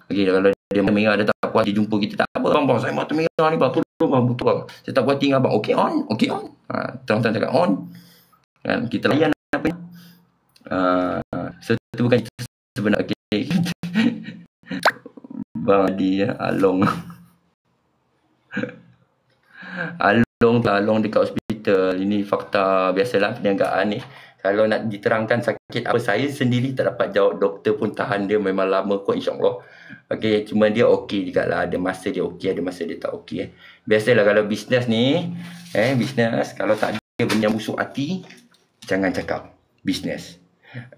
Kalau dia merah, dia tak puas, dia jumpa kita, tak apa bang, saya mata merah ni bang, tolong bang, betul bang, saya tak puas hati dengan abang. Okey on. Terang-terang cakap on kan, kita layan apa ni. So itu bukan sebenarnya. Bang Adi Along Along dekat hospital. Ini fakta biasalah perniagaan ni. Kalau nak diterangkan sakit apa, saya sendiri tak dapat jawab. Doktor pun tahan dia memang lama kot, insyaAllah. Cuma dia okey juga lah. Ada masa dia okey, ada masa dia tak okey. Biasalah kalau bisnes ni, bisnes kalau tak ada benda busuk hati, jangan cakap bisnes.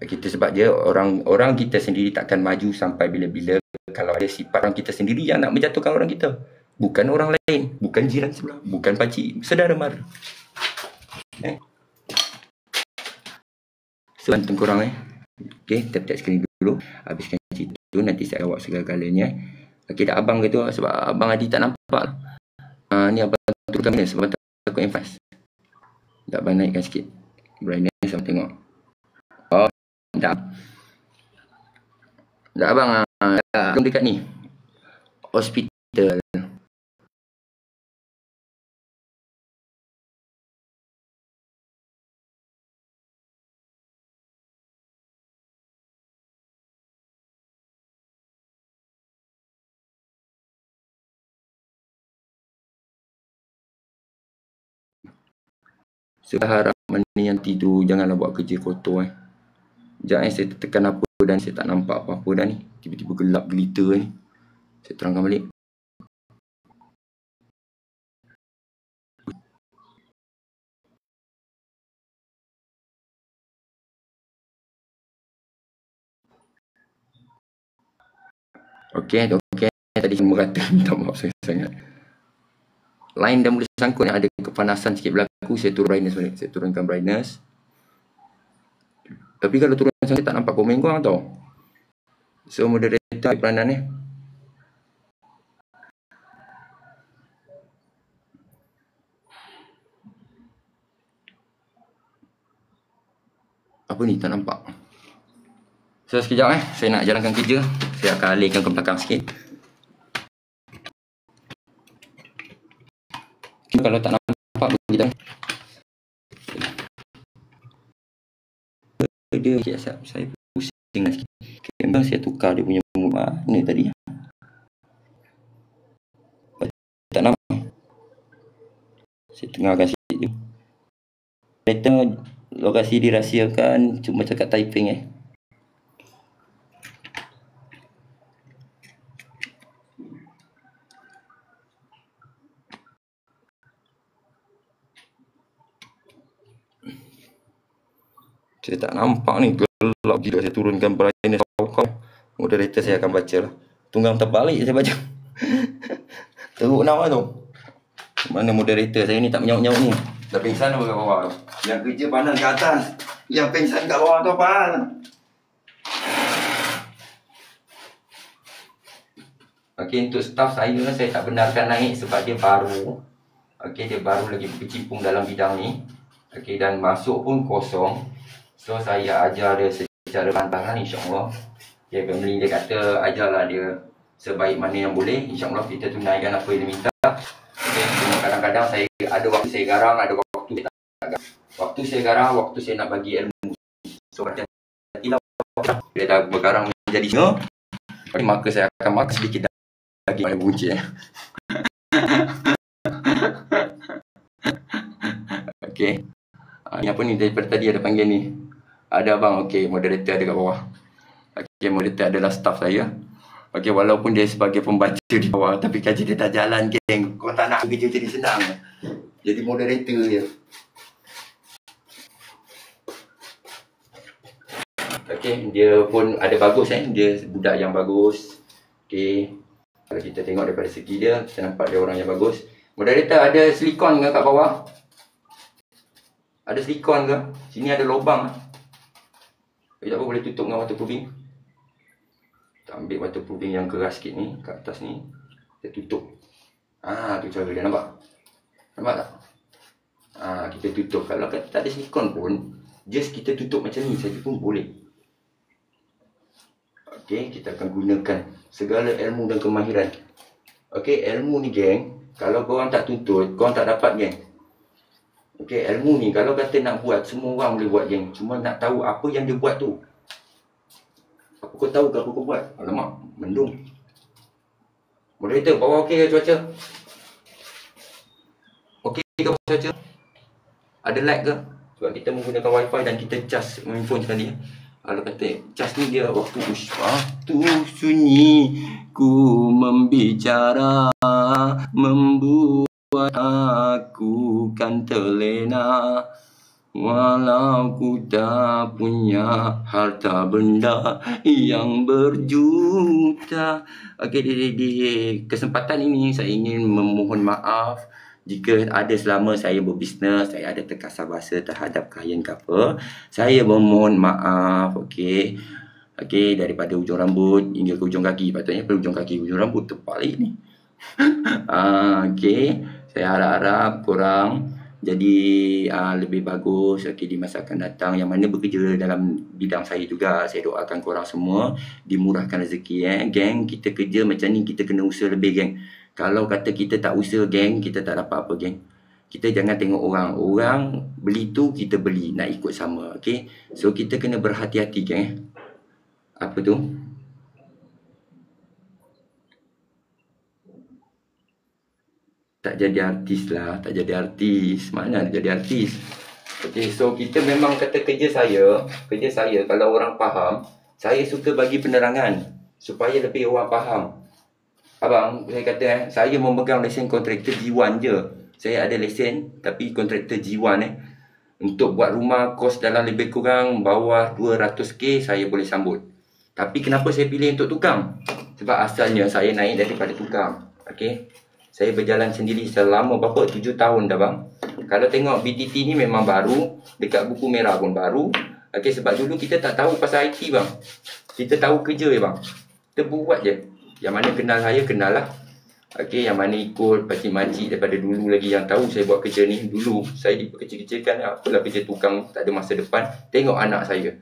Kita sebab dia orang kita sendiri takkan maju sampai bila-bila kalau ada sifat orang kita sendiri yang nak menjatuhkan orang kita. Bukan orang lain, bukan jiran sebelah, bukan pakcik, saudara mara. So, bantu korang tap-tap skrin dulu. Habiskan cerita tu, nanti saya awak segala-galanya. Dah abang ke tu, sebab abang Adi tak nampak. Ni abang turunkan mana sebab takut emphas. Tak abang naikkan sikit brightness, sama tengok. Oh, dah. Dah abang dekat ni hospital. Saya harap mana yang tidur janganlah buat kerja kotor. Sekejap saya tekan apa dan saya tak nampak apa-apa dah ni. Tiba-tiba gelap gelita ni. Saya terangkan balik. Okey. Tadi merata, minta maaf sangat-sangat. Line dah mula sangkut, ada kepanasan sikit berlaku. Saya turunkan brightness. Tapi kalau turun sangat tak nampak komen korang tau. So moderator peranan ni. Apa ni tak nampak. So sekejap saya nak jalankan kerja. Saya akan alihkan ke belakang sikit. Kalau tak nampak kita dia siap saya pusing sikit. Memang saya tukar dia punya mana tadi. Tak nampak. Saya tengahkan sikit je. Kereta lokasi dirahsiakan, cuma cakap typing Saya tak nampak ni, gelap gila. Saya turunkan brightness kau. Moderator saya akan baca lah. Tunggang terbalik saya baca. Teruk nama tu. Mana moderator saya ni tak menyaut-nyaut ni. Dah pingsan apa kat bawah tu. Yang kerja pandang ke atas. Yang pingsan kat bawah tu apa? Okey, untuk staff saya tak benarkan naik sebab dia baru. Okey, dia baru lagi berkecimpung dalam bidang ni. Okey, dan masuk pun kosong. So saya ajar dia secara pantangan, insya-Allah. Dia family dia kata ajarlah dia sebaik mana yang boleh. Insya-Allah kita tunaikan apa yang dia minta. Okay, cuma kadang-kadang saya ada waktu saya garang, ada waktu saya tak garang. Waktu saya garang, waktu saya nak bagi ilmu. So hati-hatilah dia dah bergarang menjadi singa. Maka saya akan makan sedikit daging yang bunci. Okey. Ni apa ni daripada tadi ada panggil ni. Ada abang, okey, moderator ada kat bawah. Okey, moderator adalah staff saya. Okey, walaupun dia sebagai pembaca di bawah, tapi kaji dia tak jalan, geng. Kau tak nak kerja jadi senang. Jadi moderator je. Okey, dia pun ada bagus dia budak yang bagus. Okey. Kalau kita tengok daripada segi dia, kita nampak dia orang yang bagus. Moderator ada silikon ke kat bawah? Ada silikon ke? Sini ada lubang. Tak apa, boleh tutup dengan waterproofing. Kita ambil waterproofing yang keras sikit ni, kat atas ni. Kita tutup. Tu cara dia, nampak? Nampak tak? Kita tutup. Kalau tak ada silikon pun, just kita tutup macam ni saja pun boleh. Okey, kita akan gunakan segala ilmu dan kemahiran. Okey, ilmu ni geng, kalau korang tak tuntut, korang tak dapat geng. Okey, ilmu ni kalau kata nak buat, semua orang boleh buat geng. Cuma nak tahu apa yang dia buat tu. Apa kau tahu ke apa kau buat? Alamak, mendung. Moderator, bawah okey ke cuaca? Okey ke cuaca? Ada lag ke? Sebab kita menggunakan wifi dan kita cas handphone sekali. Kalau kata cas ni dia waktu sunyi ku membicara, membuat aku kan terlena. Walau ku tak punya harta benda yang berjuta. Okey, di kesempatan ini saya ingin memohon maaf jika ada selama saya berbisnes, saya ada terkasar bahasa terhadap klien ke apa. Saya memohon maaf, okey. Okey, daripada ujung rambut hingga ke ujung kaki. Patutnya pada ujung kaki, ujung rambut terbalik ni. Okey, saya harap korang jadi lebih bagus di masa akan datang, yang mana bekerja dalam bidang saya juga. Saya doakan korang semua dimurahkan rezeki geng. Kita kerja macam ni, kita kena usaha lebih geng. Kalau kata kita tak usaha geng, kita tak dapat apa geng. Kita jangan tengok orang beli tu kita beli, nak ikut sama. Okey, so kita kena berhati-hati geng. Apa tu? Tak jadi artis lah, tak jadi artis. Mana ada jadi artis? Okey, so kita memang kata kerja saya kalau orang faham, saya suka bagi penerangan supaya lebih orang faham. Abang, saya kata saya memegang lesen kontraktor G1 je. Saya ada lesen tapi kontraktor G1 Untuk buat rumah kos dalam lebih kurang bawah 200k saya boleh sambut. Tapi kenapa saya pilih untuk tukang? Sebab asalnya saya naik daripada tukang. Okey. Saya berjalan sendiri selama berapa? 7 tahun dah bang. Kalau tengok BTT ni memang baru, dekat buku merah pun baru. Okey, sebab dulu kita tak tahu pasal IT bang. Kita tahu kerja je bang. Kita buat je. Yang mana kenal saya, kenal lah. Okey, yang mana ikut pakcik-makcik daripada dulu lagi yang tahu saya buat kerja ni. Dulu saya dikecil-kecilkan, apalah kerja tukang, tak ada masa depan. Tengok anak saya,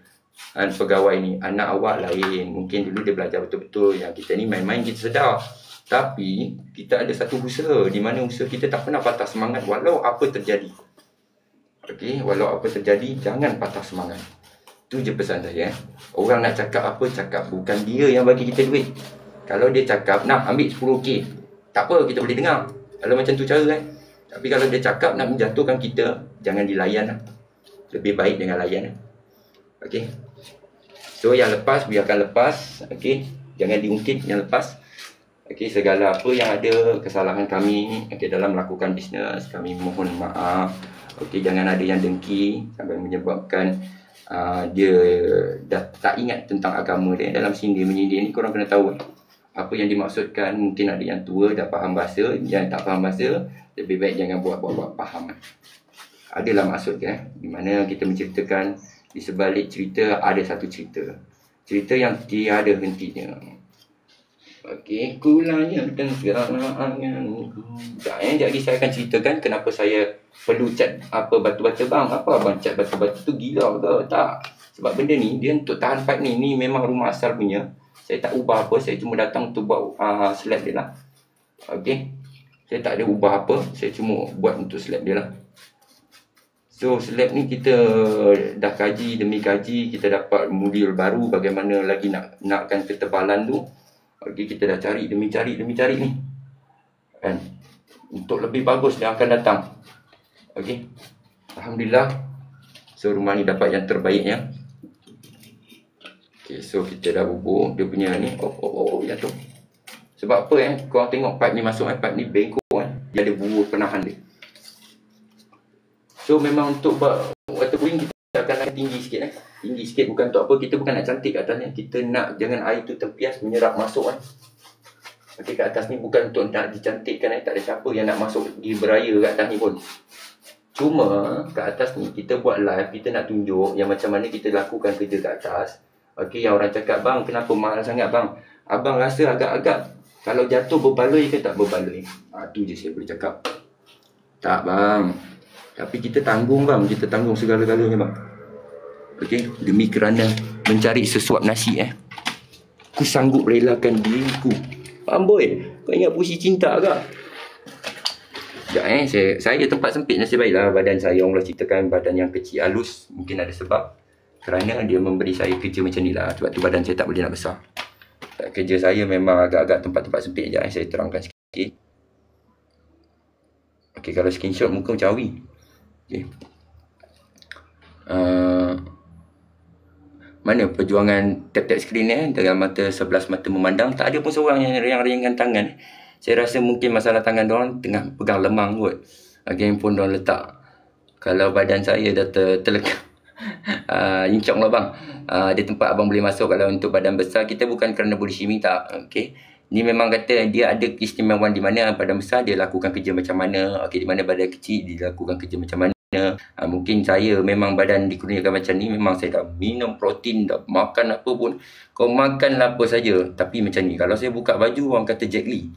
pegawai ni, anak awak lain. Mungkin dulu dia belajar betul-betul. Yang kita ni main-main kita sedar. Tapi kita ada satu usaha di mana usaha kita tak pernah patah semangat walau apa terjadi. Okey, walau apa terjadi jangan patah semangat. Itu je pesan saya. Orang nak cakap apa cakap, bukan dia yang bagi kita duit. Kalau dia cakap nak ambil 10k, tak apa, kita boleh dengar. Kalau macam tu cara kan. Tapi kalau dia cakap nak menjatuhkan kita, jangan dilayan lah. Lebih baik dengan layan lah. Okey. So yang lepas biarkan lepas. Okey. Jangan diungkit yang lepas. Okey, segala apa yang ada kesalahan kami dalam melakukan bisnes, kami mohon maaf. Okey, jangan ada yang dengki sampai menyebabkan dia dah tak ingat tentang agama dia. Dalam sindir menyindir ni korang kena tahu apa yang dimaksudkan. Mungkin ada yang tua dah faham bahasa, yang tak faham bahasa lebih baik jangan buat faham. Adalah maksudnya di mana kita menceritakan di sebalik cerita ada satu cerita yang tiada hentinya. Okey, kulanya dan segala anganku. Jadi saya akan ceritakan kenapa saya perlu cat apa batu-bata bang. Apa abang cat batu-bata tu gila ke? Tak. Sebab benda ni dia untuk tahan pipe ni. Ni memang rumah asal punya. Saya tak ubah apa, saya cuma datang untuk buat slab dia lah. Okey. Saya tak ada ubah apa, saya cuma buat untuk slab dia lah. So slab ni kita dah kaji demi kaji, kita dapat modul baru bagaimana lagi nakkan ketebalan tu. Okey, kita dah cari demi cari ni. Kan? Untuk lebih bagus yang akan datang. Okey. Alhamdulillah. So rumah ni dapat yang terbaiknya. Okey, so kita dah bubuh dia punya ni. Jatuh. Sebab apa korang tengok pipe ni masuk pipe ni bengkok dia ada bubuh penahan dia. So memang untuk waterproofing kita akan tinggi sikit Tinggi sikit bukan untuk apa, kita bukan nak cantik kat atasnya. Kita nak jangan air tu tempias menyerap masuk Okey, kat atas ni bukan untuk nak dicantikkan tak ada siapa yang nak masuk pergi beraya kat atas ni pun. Cuma kat atas ni kita buat live, kita nak tunjuk yang macam mana kita lakukan kerja kat atas. Okey, yang orang cakap bang kenapa mahal sangat bang? Abang rasa agak-agak kalau jatuh berbaloi ke tak berbaloi? Tu je saya boleh cakap. Tak bang. Tapi kita tanggung bang, kita tanggung segala-galanya bang. Okey, demi kerana mencari sesuap nasi aku sanggup relakan diriku. Faham boy? Kau ingat puisi cinta ke? Sekejap saya tempat sempit nasib baiklah badan saya. Allah ciptakan badan yang kecil halus. Mungkin ada sebab kerana dia memberi saya kerja macam ni lah. Sebab tu badan saya tak boleh nak besar. Kerja saya memang agak-agak tempat-tempat sempit je. Saya terangkan sikit. Okey, kalau screenshot muka macam awi. Okey. Mana perjuangan tap-tap skrin dengan mata 11 mata memandang. Tak ada pun seorang yang ringan tangan. Saya rasa mungkin masalah tangan diorang tengah pegang lemang kot. Handphone diorang letak. Kalau badan saya dah terlekat incok lah bang. Ada tempat abang boleh masuk kalau untuk badan besar. Kita bukan kerana body shaming tak. Okay. Ni memang kata dia ada keistimewaan di mana badan besar dia lakukan kerja macam mana. Okay, di mana badan kecil dia lakukan kerja macam mana. Mungkin saya memang badan dikurniakan macam ni. Memang saya dah minum protein, dah makan apa pun. Kau makan lah apa saja. Tapi macam ni, kalau saya buka baju orang kata Jet Li.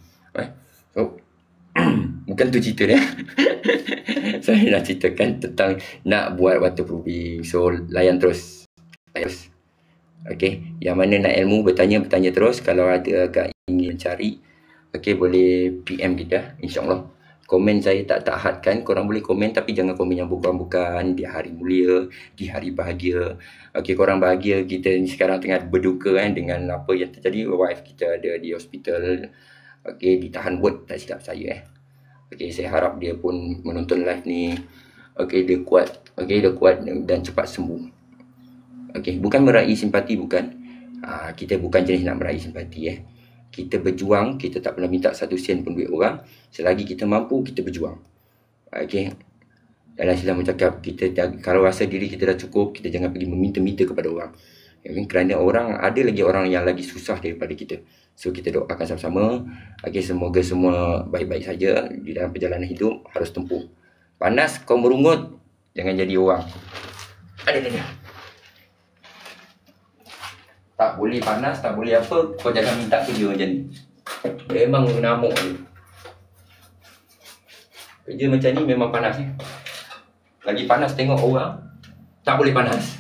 So, bukan tu cerita dia. Saya nak ceritakan tentang nak buat waterproofing. So layan terus. Okay, yang mana nak ilmu bertanya terus. Kalau ada agak ingin cari, okay, boleh PM kita, insyaAllah. Komen saya tak hadkan. Korang boleh komen tapi jangan komen yang bukan-bukan. Di hari mulia, di hari bahagia. Okay, korang bahagia. Kita ni sekarang tengah berduka dengan apa yang terjadi. Wife kita ada di hospital. Okay, ditahan ward tak silap saya Okay, saya harap dia pun menonton live ni. Okay, dia kuat Okey, dia kuat dan cepat sembuh. Okey, bukan meraih simpati, bukan. Kita bukan jenis nak meraih simpati Kita berjuang, kita tak pernah minta satu sen pun duit orang. Selagi kita mampu, kita berjuang. Okey. Dalam Islam bercakap, kita kalau rasa diri kita dah cukup, kita jangan pergi meminta-minta kepada orang. Kerana ada lagi orang yang lagi susah daripada kita. So kita doakan sama-sama. Okey, semoga semua baik-baik saja di dalam perjalanan hidup. Harus tempuh. Panas kau merungut, jangan jadi orang. Ada. Tak boleh panas, tak boleh apa, kau jangan minta kerja macam ni. Memang mengamuk ni. Kerja macam ni memang panas Lagi panas tengok orang tak boleh panas.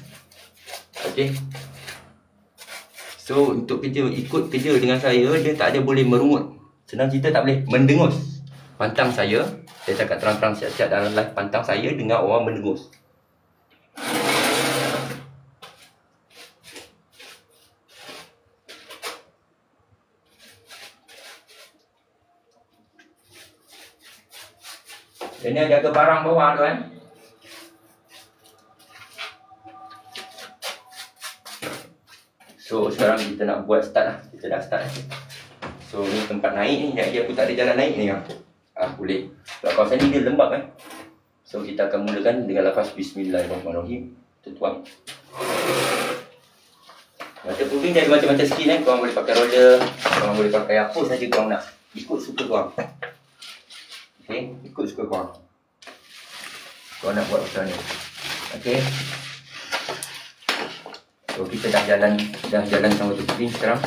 Okey. So untuk ikut kerja dengan saya, dia tak ada boleh merungut. Senang cerita, tak boleh mendengus. Pantang saya cakap terang-terang siap-siap dalam live, pantang saya dengar orang mendengus. Kena jaga barang bawah tu So sekarang kita nak buat start lah. Kita dah start So ni tempat naik ni. Jadi aku tak ada jalan naik ni boleh. Sebab kawasan ni dia lembab So kita akan mulakan dengan lafaz Bismillahirrahmanirrahim. Kita tuang. Waterproofing dia ada macam-macam skin Korang boleh pakai roller, korang boleh pakai apa saja korang nak. Ikut suka korang. Okey, ikut suka korang. Korang nak buat macam mana. Okey. So kita dah jalan sama waterproofing sekarang.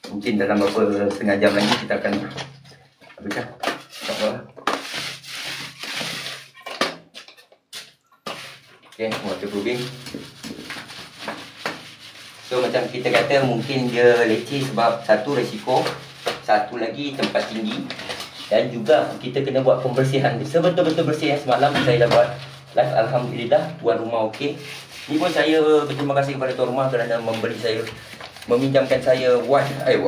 Mungkin dalam beberapa setengah jam lagi kita akan habiskan. Tak apa. Okey, waterproofing. So macam kita kata, mungkin dia leceh sebab satu risiko, satu lagi tempat tinggi, dan juga kita kena buat pembersihan sebetul-betul bersih. Semalam saya dah buat live, alhamdulillah tuan rumah okey. Ni pun saya berterima kasih kepada tuan rumah kerana meminjamkan saya wifi.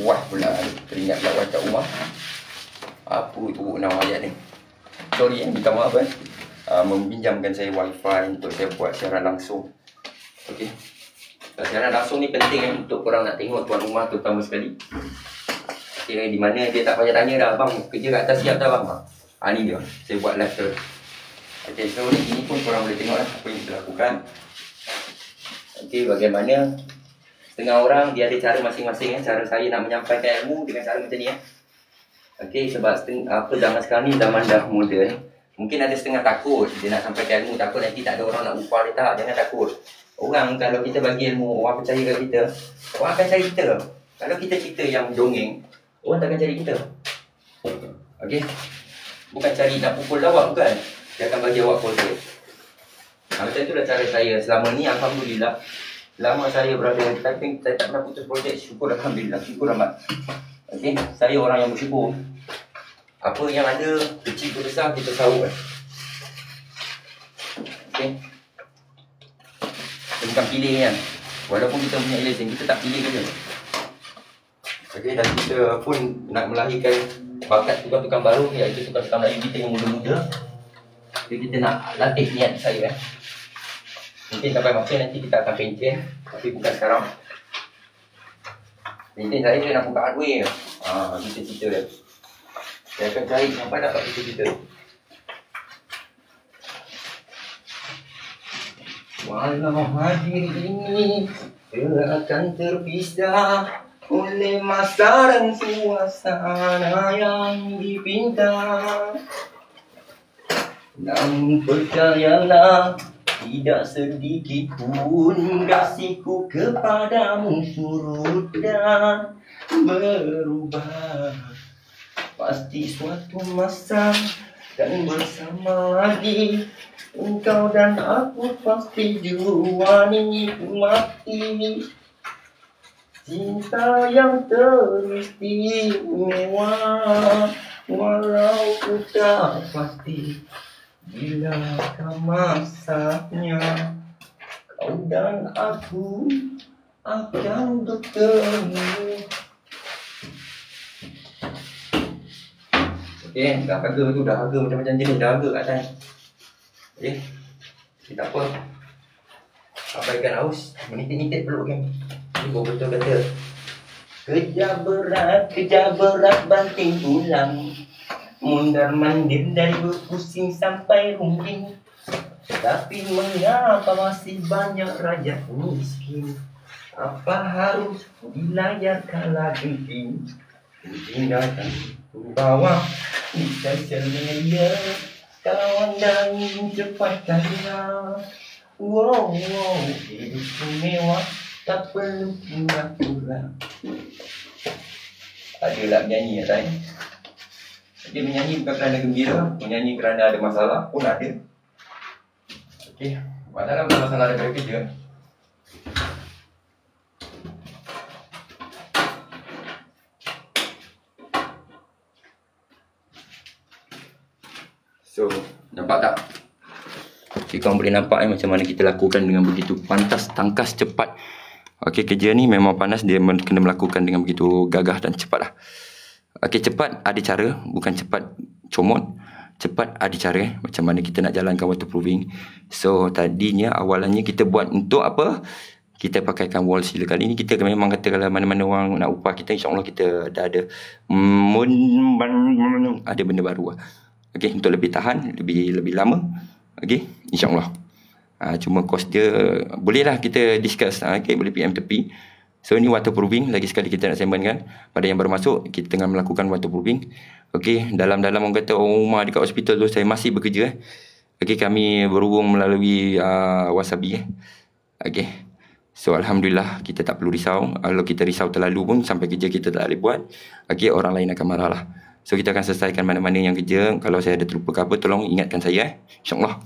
Wah pula teringat pula WhatsApp rumah. Apa itu nama ayat ni? Sorry minta maaf meminjamkan saya wifi untuk saya buat siaran langsung. Okey. Siaran langsung ni penting untuk korang nak tengok tuan rumah terutama sekali. Okey, di mana dia tak payah tanya dah, abang kerja kat atas siap dah bang. Ni dia. Saya buat live tu. Okey, so ini pun korang boleh tengok apa yang kita lakukan. Okey, bagaimana setengah orang dia ada cara masing-masing cara saya nak menyampaikan ilmu dengan cara macam ni Okey, sebab zaman sekarang ni zaman dah moden. Mungkin ada setengah takut dia nak sampaikan ilmu, takut nanti tak ada orang nak upah dia. Tak, jangan takut. Orang kalau kita bagi ilmu, orang percaya kat kita, orang akan cari kita. Kalau kita cerita yang dongeng, orang takkan cari kita. Okey. Bukan cari nak pukul awak, bukan. Dia akan bagi awak projek. Macam itulah cara saya selama ni, alhamdulillah. Lama saya berada di typing, saya tak pernah putus projek. Syukur alhamdulillah, syukur amat. Okey, saya orang yang bersyukur. Apa yang ada, kecil ke besar, kita sahut. Okey. Kita bukan pilih Walaupun kita punya lesen, kita tak pilih je. Okey, dan kita pun nak melahirkan bakat tukang-tukang baru, iaitu tukang-tukang Melayu kita yang muda-muda. Jadi kita nak latih niat saya Mungkin sampai masa nanti kita akan pencen, tapi bukan sekarang. Pencen saya nak buka hardware cita-cita dia. Saya akan cari sampai dapat cita-cita. Walau hadir ini akan terpisah oleh masa dan suasana yang dipinta. Namun percayalah, tidak sedikit pun kasihku kepadamu surut dan berubah. Pasti suatu masa dan bersama lagi, engkau dan aku pasti jua nikmati cinta yang teristimewa. Walau ku tak pasti bila masanya, kau dan aku akan bertemu. Okey, dah harga tu, dah harga macam-macam jenis, dah harga kat atas. Kita apa? Abaikan haus. Menitik-nitik peluk kan. Ini betul kata. Kerja berat banting tulang. Mundar-mandir dari berpusing sampai rumbing. Tapi mengapa masih banyak rakyat miskin? Apa harus dilayar kala genting? Tinggalkan bawa di sosial media. Kawan dan cepat kaya. Wow, hidup mewah, tak perlu pura-pura. Ada lah menyanyi ya saya. Dia menyanyi bukan kerana gembira, menyanyi kerana ada masalah pun ada. Okey, masalah daripada kerja. So, nampak tak? Okay, korang boleh nampak macam mana kita lakukan dengan begitu pantas, tangkas, cepat. Okey, kerja ni memang panas, dia kena melakukan dengan begitu gagah dan cepat lah. Okey, cepat ada cara, bukan cepat comot. Cepat ada cara macam mana kita nak jalankan waterproofing. So, tadinya awalannya kita buat untuk apa? Kita pakaikan wall sealer. Kali ni kita memang kata kalau mana-mana orang nak upah kita, insyaAllah kita dah ada benda baru lah. Okey, untuk lebih tahan, lebih lama. Okey, insyaAllah. Cuma kos dia bolehlah kita discuss. Okey, boleh PM tepi. So ini waterproofing, lagi sekali kita nak sembangkan pada yang baru masuk, kita tengah melakukan waterproofing. Okey, dalam orang kata rumah dekat hospital tu saya masih bekerja. Okey, kami berhubung melalui Wasabi. Okey. So alhamdulillah kita tak perlu risau. Kalau kita risau terlalu pun sampai kerja kita tak boleh buat. Okey, orang lain akan marah lah. So kita akan selesaikan mana-mana yang kerja. Kalau saya ada terlupa ke apa, tolong ingatkan saya. InsyaAllah.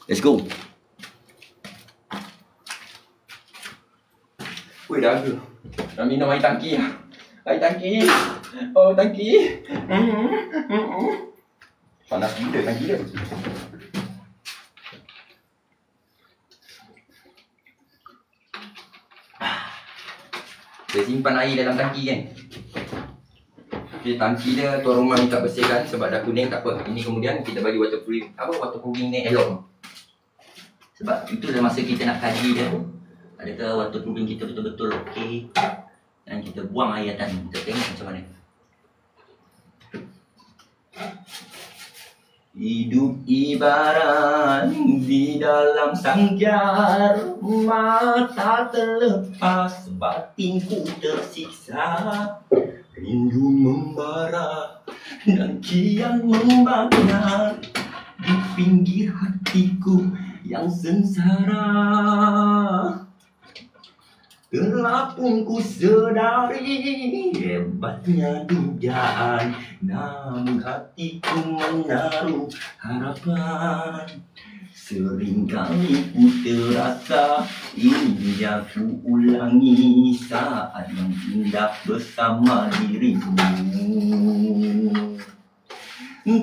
Let's go. Weh, dah ada. Nak minum air tangki lah. Air tangki. Oh, tangki. Panas gila tangki dia. Saya simpan air dalam tangki kan. Okay, tangki dia tuan rumah minta bersihkan sebab dah kuning, tak apa. Ini kemudian kita bagi waterproofing ni elok. Sebab itu dah masa kita nak kaji dia. Adakah waterproofing kita betul-betul okey? Dan kita buang air atas ni. Kita tengok macam mana. Hidup ibarat di dalam sangkar, mata terlepas, batinku tersiksa. Rindu membara dan kian membakar di pinggir hatiku yang sengsara. Telah pun ku sedari hebatnya dugaan, namun hatiku menaruh harapan. Seringkali ku terasa ingin ku ulangi saat yang indah bersama dirimu.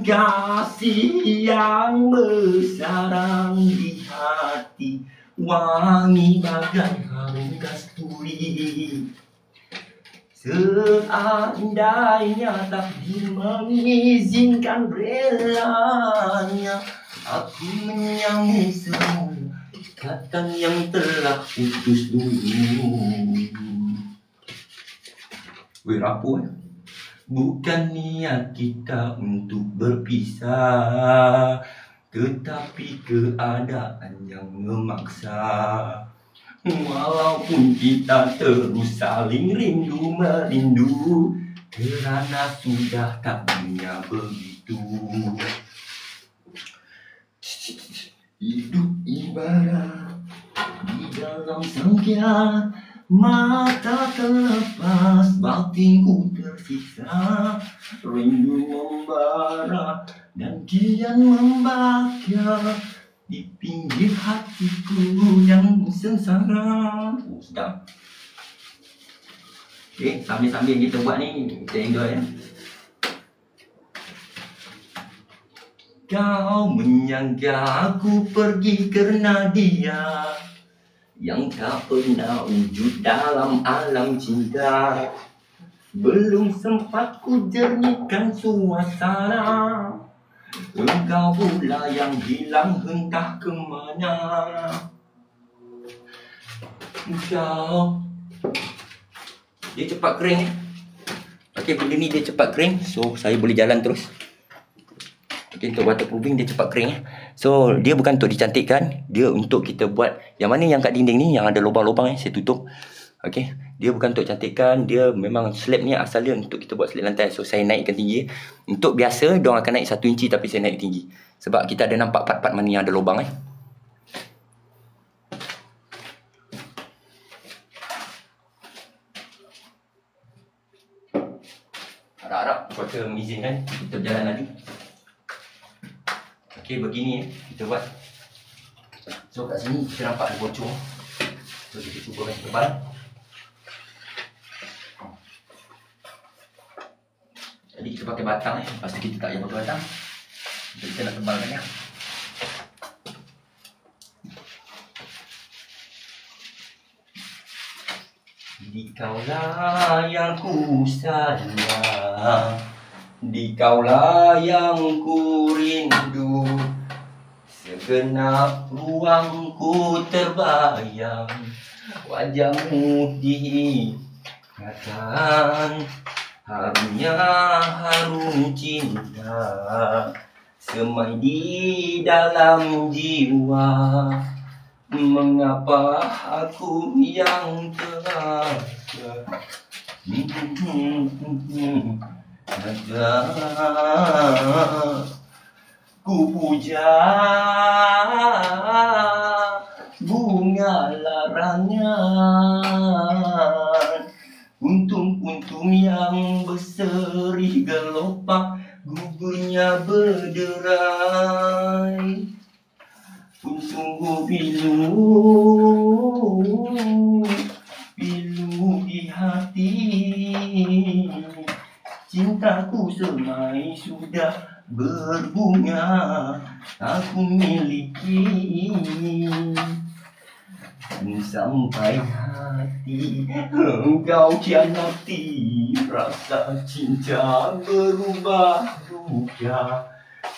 Kasih yang bersarang di hati, wangi bagai harum kasturi. Seandainya takdir mengizinkan relanya, aku menyambung semua ikatan yang telah putus dulu. Weh, rapuh Bukan niat kita untuk berpisah, tetapi keadaan yang memaksa. Walaupun kita terus saling rindu-merindu, kerana sudah takdirnya begitu. Hidup ibarat di dalam sangkar, mata terlepas, batinku tersiksa. Rindu membara dan kian membakar di pinggir hatiku yang sengsara. Sedap. Okay, sambil-sambil kita buat ni, kita enjoy ya. Kau menyangka aku pergi kerana dia yang tak pernah wujud dalam alam cinta. Belum sempat ku jernihkan suasana, Engkau pula yang hilang entah ke mana. Engkau. Dia cepat kering ni. Okey, benda ni dia cepat kering. So, saya boleh jalan terus. Okey, untuk waterproofing dia cepat kering. So, dia bukan untuk dicantikkan. Dia untuk kita buat. Yang mana yang kat dinding ni, yang ada lubang-lubang saya tutup. Okey, dia bukan untuk cantikkan. Dia memang slab ni asalnya untuk kita buat slab lantai. So, saya naikkan tinggi. Untuk biasa, diorang akan naik 1 inci tapi saya naik tinggi. Sebab kita ada nampak part-part mana yang ada lubang Harap-harap kuasa mengizinkan kita berjalan lagi. Okey, begini kita buat. So kat sini kita nampak ada bocor. So kita cuba kasi tebal. Jadi kita pakai batang lepas tu kita tak payah pakai batang. Jadi kita nak tebalkan ya. Dikaulah yang ku sayang, dikaulah yang ku rindu. Segenap ruangku terbayang, wajahmu diingatan. Harumnya harum cinta, semai di dalam jiwa. Mengapa aku yang terakhir ku puja bunga larangan, kuntum-kuntum yang berseri gelopak, gugurnya berderai. Pun sungguh pilu di hati, cintaku semai sudah berbunga, aku miliki. Dan sampai hati engkau khianati, rasa cinta berubah duka.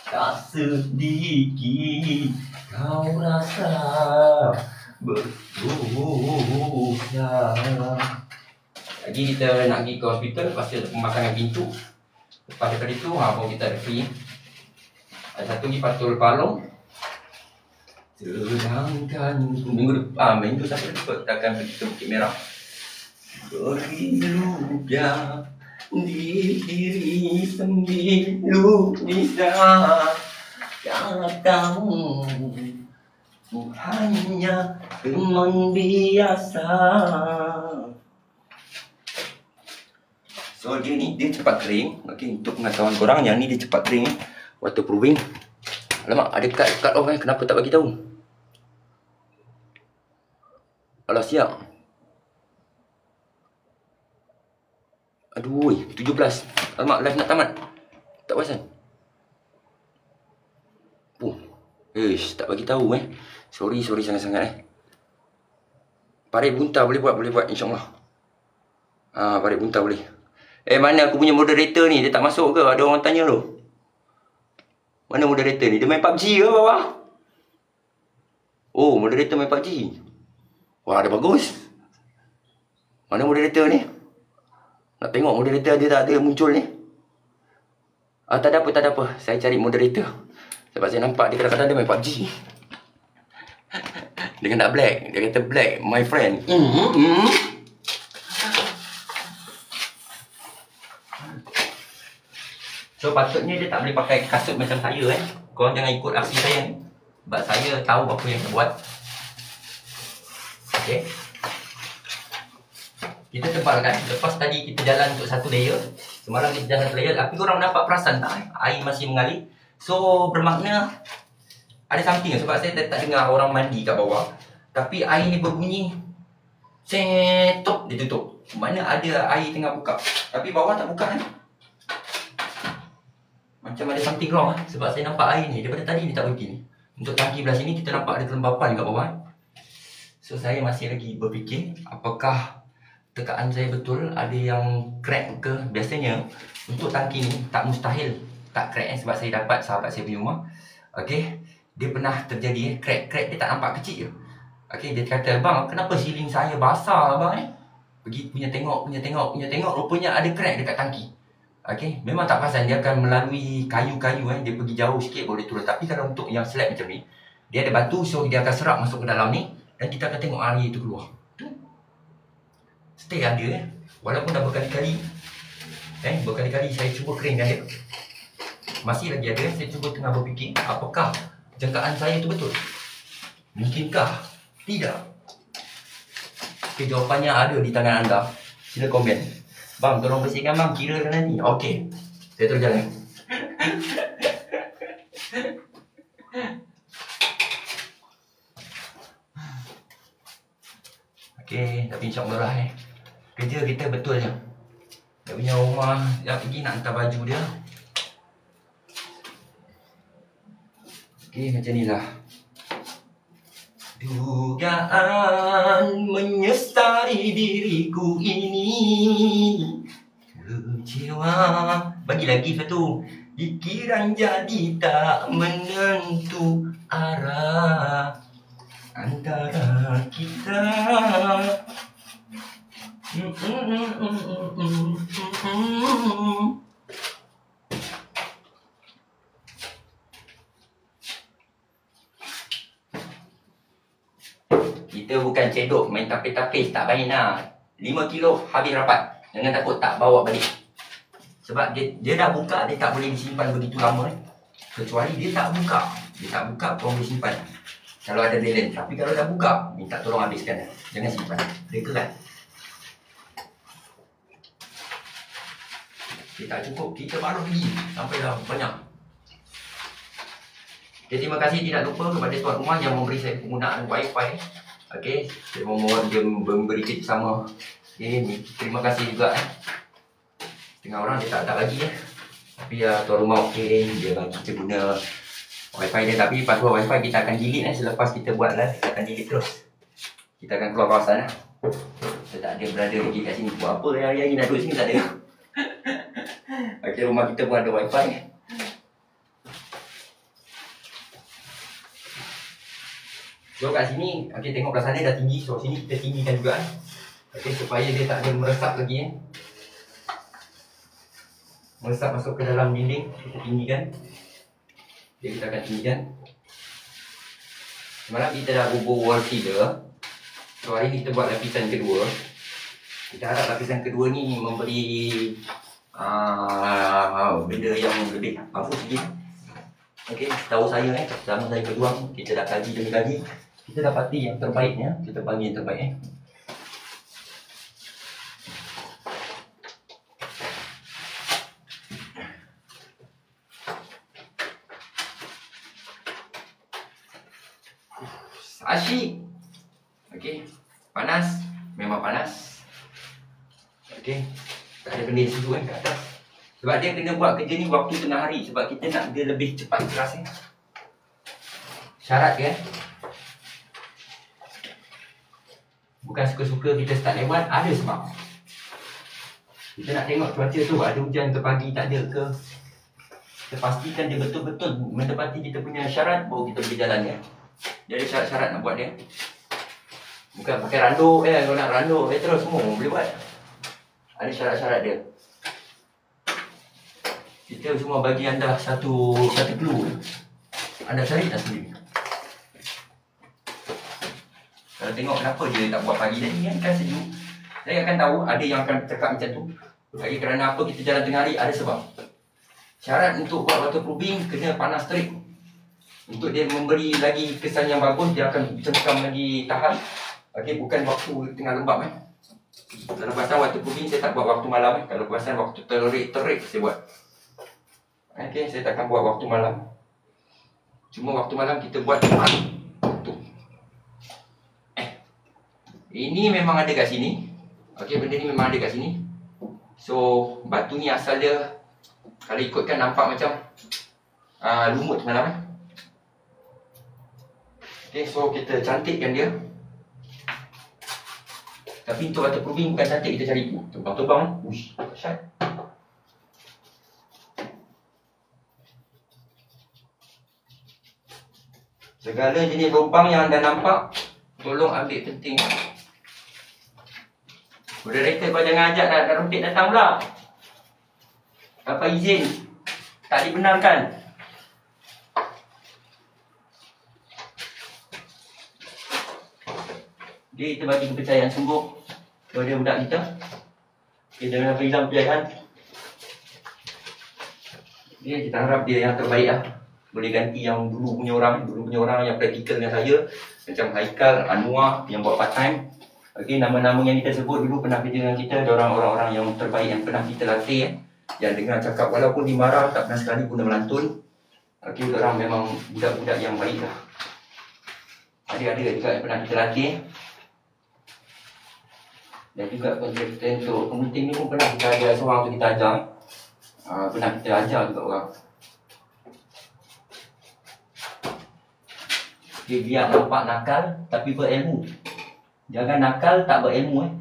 Tak sedikit kau rasa berdosa. Lagi kita nak pergi ke hospital, pasti ada pemakanan pintu. Lepas daripada itu, baru kita ada free. Ada satu lagi patul palung. Sedangkan minggu sampai kita akan pergi ke Bukit Merah. Beriluga di diri sembilu bisa katamu, ku hanya teman biasa. So dia ni dia cepat kering. Okay, untuk pengetahuan korang, yang ni dia cepat kering, waterproofing. Alamak, ada cut off kenapa tak bagi tahu? Alah siap. Aduh, 17. Alamak, live nak tamat. Tak perasan. Tak bagi tahu Sorry sangat-sangat Parit Bunta boleh buat insya-Allah. Parit Bunta boleh. Mana aku punya moderator ni? Dia tak masuk ke? Ada orang tanya tu. Mana moderator ni? Dia main PUBG ke bawah? Oh, moderator main PUBG. Wah, ada bagus. Mana moderator ni? Nak tengok moderator dia tak ada muncul ni. Tak ada apa. Saya cari moderator. Sebab saya nampak dia kadang-kadang dia main PUBG. Dia kena black. Dia kata black, my friend. So patutnya dia tak boleh pakai kasut macam saya Korang jangan ikut aksi saya ni. Sebab saya tahu apa yang saya buat. Okay, kita tebalkan. Lepas tadi kita jalan untuk satu layer. Semalam kita jalan satu layer. Tapi korang dapat perasan tak air masih mengalir. So bermakna ada something. Sebab saya tak dengar orang mandi kat bawah. Tapi air ni berbunyi setok, dia tutup. Mana ada air tengah buka. Tapi bawah tak buka Macam ada something wrong Sebab saya nampak air ni daripada tadi ni tak berhenti ni. Untuk tangki belah sini kita nampak ada kelembapan kat bawah. So saya masih lagi berfikir apakah tekaan saya betul, ada yang crack ke. Biasanya untuk tangki ni tak mustahil tak crack sebab saya dapat sahabat saya punya rumah. Okey, dia pernah terjadi crack dia tak nampak kecil je. Okey, dia kata, "Bang, kenapa ceiling saya basah abang ni?" Pergi punya tengok, rupanya ada crack dekat tangki. Okey, memang tak perasan dia akan melalui kayu-kayu dia pergi jauh sikit boleh turun. Tapi kalau untuk yang slab macam ni, dia ada batu, so dia akan serap masuk ke dalam ni dan kita akan tengok air tu keluar. Stay ada walaupun dah berkali-kali saya cuba keringkan dia, masih lagi ada. Saya cuba tengah berfikir, apakah jangkaan saya tu betul? Mungkinkah tidak? Okay, jawapannya ada di tangan anda. Sila komen. Bang, tolong bersihkan bang, kira kan nanti. Okey, saya terus jalan. Okey, tapi insyaAllah kerja kita betul je. Dia punya rumah, dia pergi nak hantar baju dia. Okey, macam ni lah. Dugaan menyesali diriku ini, kecewa. Bagi lagi satu. Pikiran jadi tak menentu arah antara kita. Kita bukan cedok main tapis-tapis, tak main lah. 5 kilo habis rapat. Jangan takut tak bawa balik. Sebab dia dah buka, dia tak boleh disimpan begitu lama kecuali dia tak buka. Dia tak buka, kau boleh simpan kalau ada balance. Tapi kalau dah buka, minta tolong habiskan. Jangan simpan, dia kerat. Dia tak cukup, kita baru pergi sampai dah banyak. Okay, terima kasih tidak lupa kepada tuan rumah yang memberi saya penggunaan wifi. Okey, saya mohon dia memberi kita sama. Okay, terima kasih juga Tengah orang dia tak bagi tapi tuan rumah okey, dia bagi kita guna wifi dia. Tapi password wifi kita akan delete selepas kita buat live, kita akan delete terus. Kita akan keluar kawasan Kita tak ada berada lagi kat sini. Buat apa hari-hari nak duduk sini, tak ada. Okey, rumah kita pun ada wifi. So kat sini, okey, tengok belah sana dah tinggi. So sini kita tinggikan juga okey, supaya dia tak ada meresap lagi meresap masuk ke dalam dinding. Kita tinggikan. Okay, kita akan tinggikan. Semalam kita dah bubuh wall sealer. So hari ni kita buat lapisan kedua. Kita harap lapisan kedua ni memberi benda yang lebih bagus sikit. Okey, tahu saya selama saya berjuang, kita dah kaji demi kaji. Kita dapati yang terbaiknya, kita bagi yang terbaik Asyik. Okey, panas, memang panas. Okey, tak ada benda sejuk kat atas. Sebab dia kena buat kerja ni waktu tengah hari. Sebab kita nak dia lebih cepat keras Syarat kan? Bukan suka-suka kita start lewat, ada sebab. Kita nak tengok cuaca tu, ada hujan ke pagi, tak ada ke. Kita pastikan dia betul-betul mendapati kita punya syarat, baru kita boleh jalan Dia ada syarat-syarat nak buat dia. Bukan pakai randuk kalau nak randuk terus semua boleh buat. Ada syarat-syarat dia. Kita cuma bagi anda satu clue. Anda cari tak sendiri. Kalau tengok kenapa dia tak buat pagi tadi kan sejuk. Saya akan tahu ada yang akan cakap macam tu. Lagi kerana apa kita jalan tengah hari, ada sebab. Syarat untuk buat waterproofing kena panas terik. Untuk dia memberi lagi kesan yang bagus, dia akan cengkam lagi tahan. Okey, bukan waktu tengah lembab Kalau pasal waterproofing saya tak buat waktu malam Kalau pasal waktu terik saya buat. Okey, saya takkan buat waktu malam. Cuma waktu malam kita buat tu. Ini memang ada kat sini. Okey, benda ni memang ada kat sini. So, batu ni asal dia kalau ikutkan nampak macam lumut malam Okey, so kita cantikkan dia. Tapi untuk waterproofing bukan cantik kita cari tebang-tebang. Uish, dahsyat. Segala jenis lubang yang anda nampak, tolong ambil penting. Moderator kau jangan ajak nak rompit datang pula. Tanpa izin. Tak dibenarkan. Dia kita bagi kepercayaan sungguh kepada budak kita. Kita jangan hilang kepercayaan. Kita harap dia yang terbaik lah. Boleh ganti yang dulu punya orang yang praktikal dengan saya. Macam Haikal, Anwar yang buat part time. Okey, nama-nama yang kita sebut dulu pernah kerja dengan kita. Ada orang-orang yang terbaik yang pernah kita latih. Yang dengar cakap walaupun dimarah tak pernah sekali pun melantun. Okey, orang memang budak-budak yang baik lah. Ada juga yang pernah kita latih. Dan juga kita untuk pengunting ni pun pernah kita ada seorang tu kita ajar. Pernah kita ajar juga orang. Dia biar nampak nakal tapi berilmu. Jangan nakal tak berilmu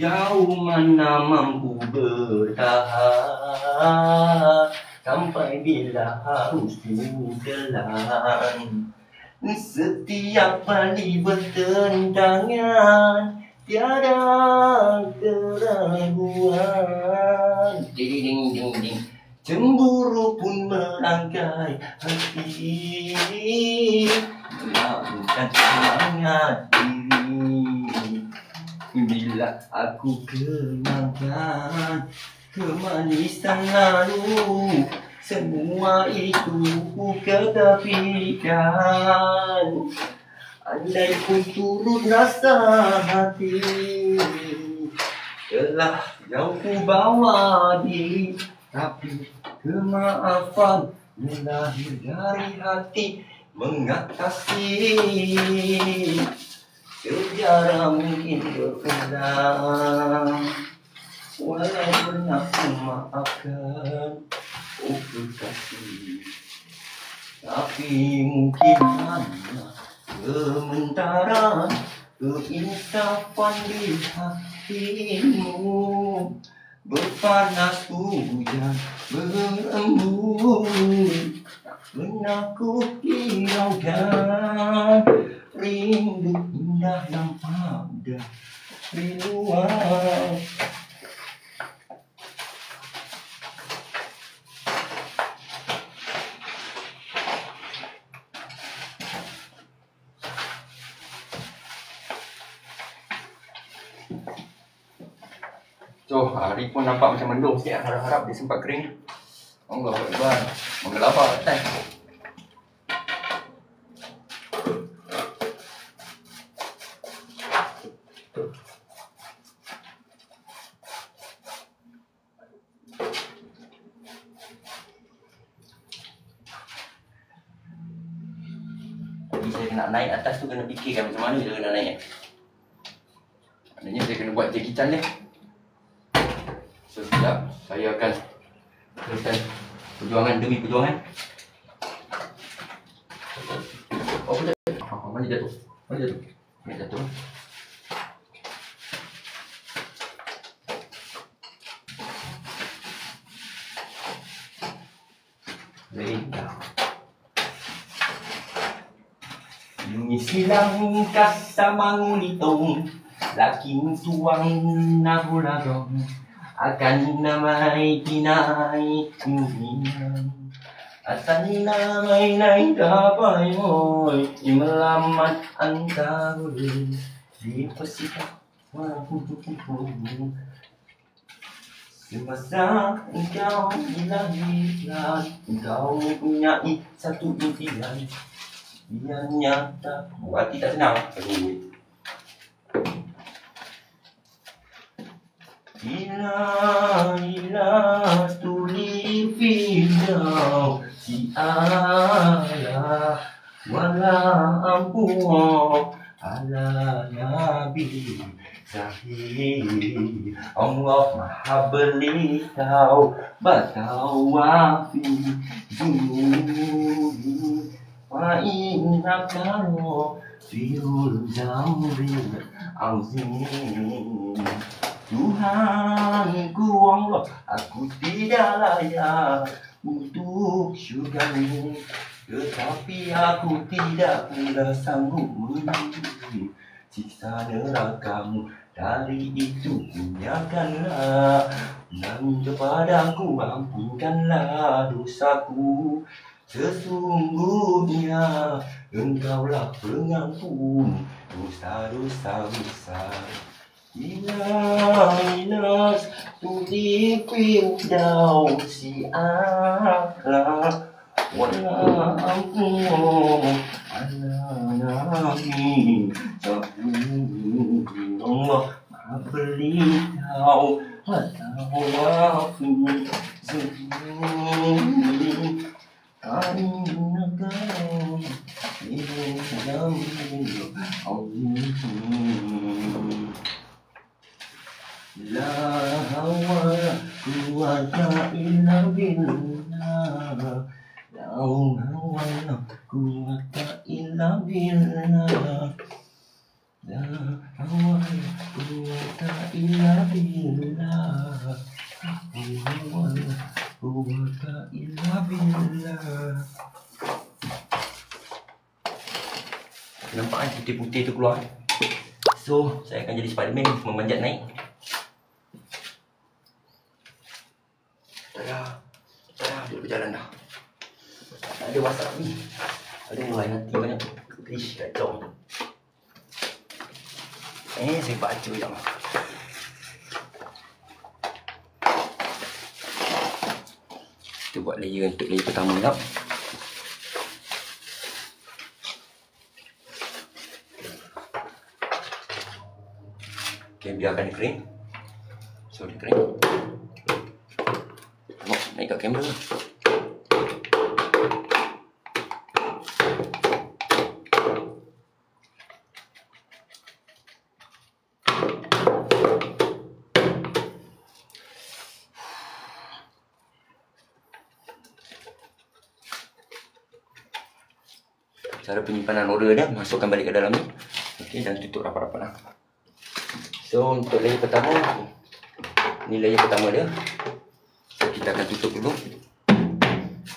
Jauh mana mampu bertahan sampai bila harus ditelan. Setiap kali bertentangan tiada keraguan. Ding ding ding ding. Cemburu pun merangkai hati, melakukan semangat diri. Bila aku kenangkan kemanisan lalu, semua itu ku ketepikan. Andai pun turut rasa hati, telah yang ku bawa diri, tapi kemaafan melahir dari hati mengatasi. Sejarah mungkin berulang, walau pernah ku maafkan, oh kekasih. Tapi mungkin hanya sementara keinsafan di hatimu, berpanas hujan berembun, tak pernah ku hiraukan rindu indah yang ada di luar. So, hari pun nampak macam mendung sikit. Harap-harap dia sempat kering. Allah Akbar. Menggelapar atas. Jadi saya nak naik atas tu kena fikirkan macam mana saya nak naik. Maknanya saya kena buat jakitan dia. So, sekejap saya akan teruskan perjuangan demi perjuangan. Oh, sekejap. Mana jatuh? Mana jatuh? Mana jatuh? Mengisi langkah sama ngulitong, laking tuang nagulagong, akan namay kinay kuminan. Asan namay na'y kapay mo'y imalamat ang karuli, di pa siya mapupupupu. Semasa engkau dilahirkan, engkau mempunyai satu impian yang nyata. Buat tidak senang. Ila tuli fidau si ala wala ampuh ala nabi Zahir Allah maha beritahu batau wafi Zuri nakaro fiul jambil azim. Tuhanku Allah, aku tidak layak untuk syurga-Mu, tetapi aku tidak pula sanggup menanggung siksa neraka-Mu. Dari itu kunyakanlah namun kepadaku, ampunkanlah dosaku. Sesungguhnya Engkaulah pengampun dosa-dosa besar. Ila tuli firdausi a'la wala ampun ala nabi Allah maha pelitau maaf sendiri anakku ini dalam Allah. La hawla quwwata illa billah. La hawla quwwata illa billah. La hawla quwwata illa billah. La hawla quwwata illa billah. Nampak kan putih-putih tu keluar. So, saya akan jadi Spiderman memanjat naik. Dia berjalan dah. Tak ada masalah ni. Ada mulai nanti banyak krish kacau. Saya baca je. Kita buat layer untuk layer pertama lah. Okay, biarkan dia kering. So dia kering. Tengok, naik kat kamera. Cara penyimpanan order dia, masukkan balik ke dalam ni. Okey, dan tutup rapat-rapat lah. So untuk layer pertama, ni layer pertama dia. So, kita akan tutup dulu.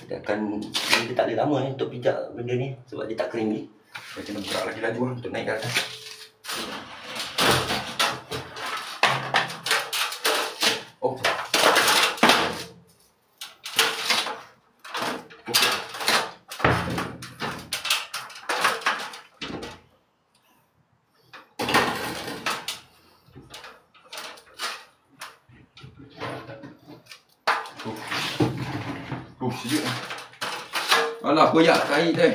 Dia tak boleh lama ni untuk pijak benda ni sebab dia tak kering ni. Kita kena buka lagi laju untuk naik ke atas. Oh. Sejuk. Alah, koyak air tu.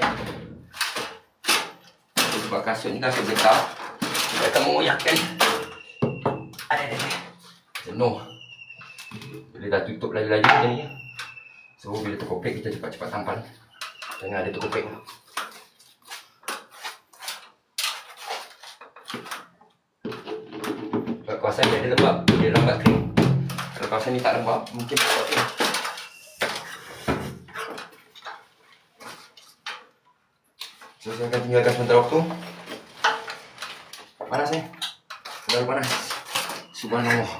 Sebab kasut ni kasut besar, dia akan mengoyakkan. Jenuh. Bila dah tutup laju-laju macam ni. So bila terkopek, kita cepat-cepat tampal. Jangan ada terkopek. Kalau kawasan ni ada lembab, dia lambat kering. Kalau kawasan ni tak lembab, mungkin tak kering. So, saya akan tinggalkan sebentar waktu. Panas ni. Terlalu panas. Subhanallah.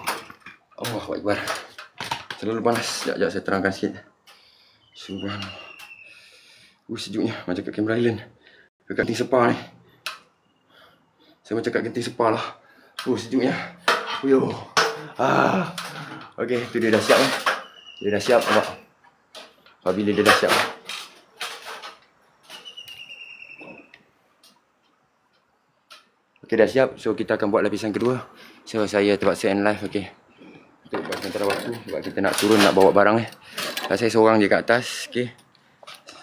Allahu Akbar. Terlalu panas. Sekejap saya terangkan sikit. Subhanallah. Sejuknya. Macam kat Cameron Island. Dekat genting sepa ni. Saya macam kat genting sepa lah. Sejuknya. Okey, tu dia dah siap. Dia dah siap. Nampak. Apabila dia dah siap. Okay, dah siap. So kita akan buat lapisan kedua. So saya terpaksa end live. Okay, untuk buat sementara waktu sebab kita nak turun, nak bawa barang saya seorang je kat atas. Okay,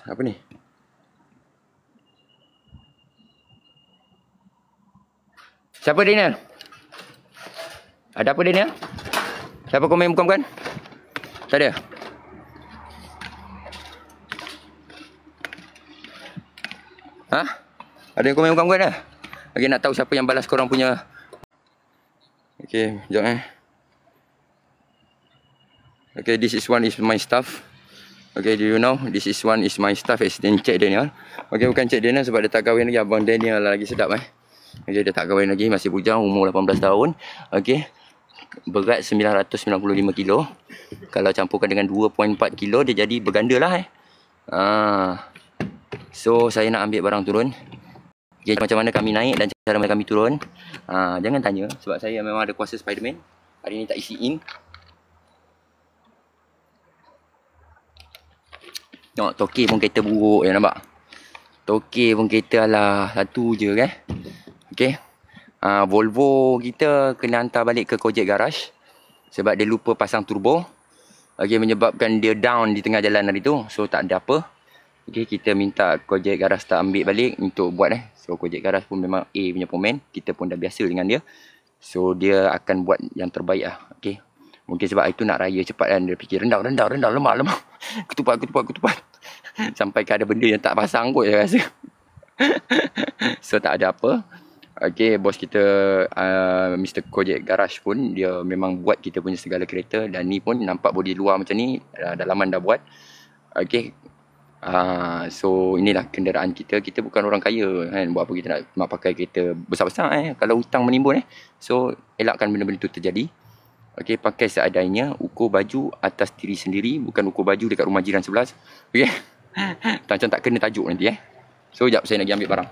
apa ni? Siapa Daniel? Ada apa Daniel? Siapa komen bukan? Tak ada. Ha? Ada yang komen bukan dah? Okay, nak tahu siapa yang balas korang punya. Okay, sekejap Okay, this is one is my stuff. Okay, do you know this is one is my staff assistant Cik Daniel. Okay, bukan Cik Daniel sebab dia tak kahwin lagi. Abang Daniel lagi sedap Okay, dia tak kahwin lagi, masih bujang, umur 18 tahun. Okay, berat 995 kilo. Kalau campurkan dengan 2.4 kilo, dia jadi berganda lah So, saya nak ambil barang turun. Okay, macam mana kami naik dan cara mana kami turun. Jangan tanya sebab saya memang ada kuasa Spiderman. Hari ni tak isi in. Tengok, toke pun kereta buruk je nampak. Toke pun kereta lah satu je kan. Okay. Volvo kita kena hantar balik ke Kojek Garage. Sebab dia lupa pasang turbo. Okay, menyebabkan dia down di tengah jalan hari tu. So tak ada apa. Okay, kita minta Kojek Garage tak ambil balik untuk buat So Kojek Garage pun memang A punya pemain. Kita pun dah biasa dengan dia. So dia akan buat yang terbaik lah. Okay. Mungkin sebab itu nak raya cepat kan. Dia fikir rendah, lemak. Ketupat. Sampai ke ada benda yang tak pasang kot saya rasa. So tak ada apa. Okay, bos kita Mr. Kojek Garage pun dia memang buat kita punya segala kereta. Dan ni pun nampak bodi luar macam ni. Dalaman dah buat. Okay. So inilah kenderaan kita. Kita bukan orang kaya kan. Buat apa kita nak pakai kereta besar-besar kalau hutang menimbun So elakkan benda-benda tu terjadi. Okay, pakai seadanya. Ukur baju atas diri sendiri, bukan ukur baju dekat rumah jiran sebelah. Okay. Macam tak kena tajuk nanti So sekejap saya nak pergi ambil barang.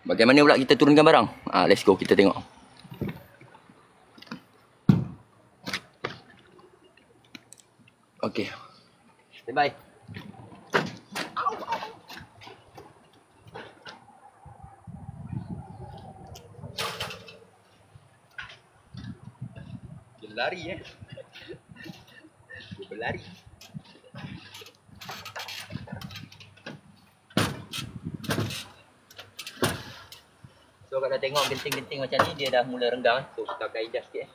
Bagaimana pula kita turunkan barang? Let's go, kita tengok. Okay, bye. Dia berlari Dia berlari. So kalau tengok genting-genting macam ni, dia dah mula renggang. So kita akan adjust sikit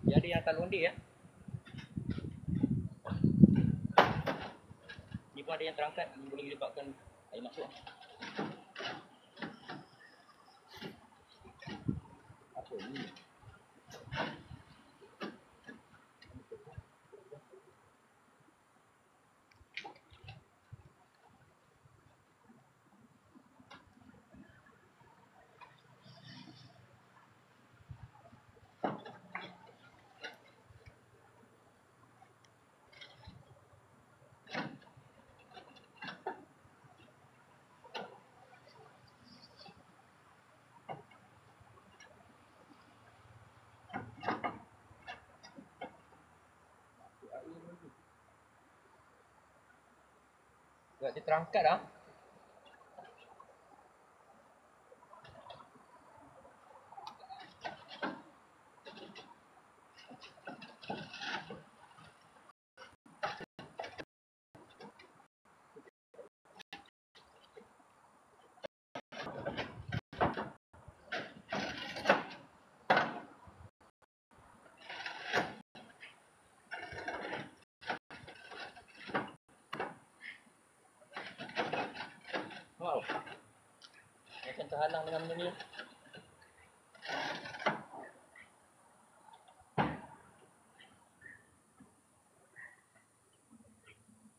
Dia ada yang akan londe Ni pun ada yang terangkat. Ni boleh menyebabkan air masuk. Apa ni? Dia terangkat dah. Wow. Macam terhalang dengan benda ni.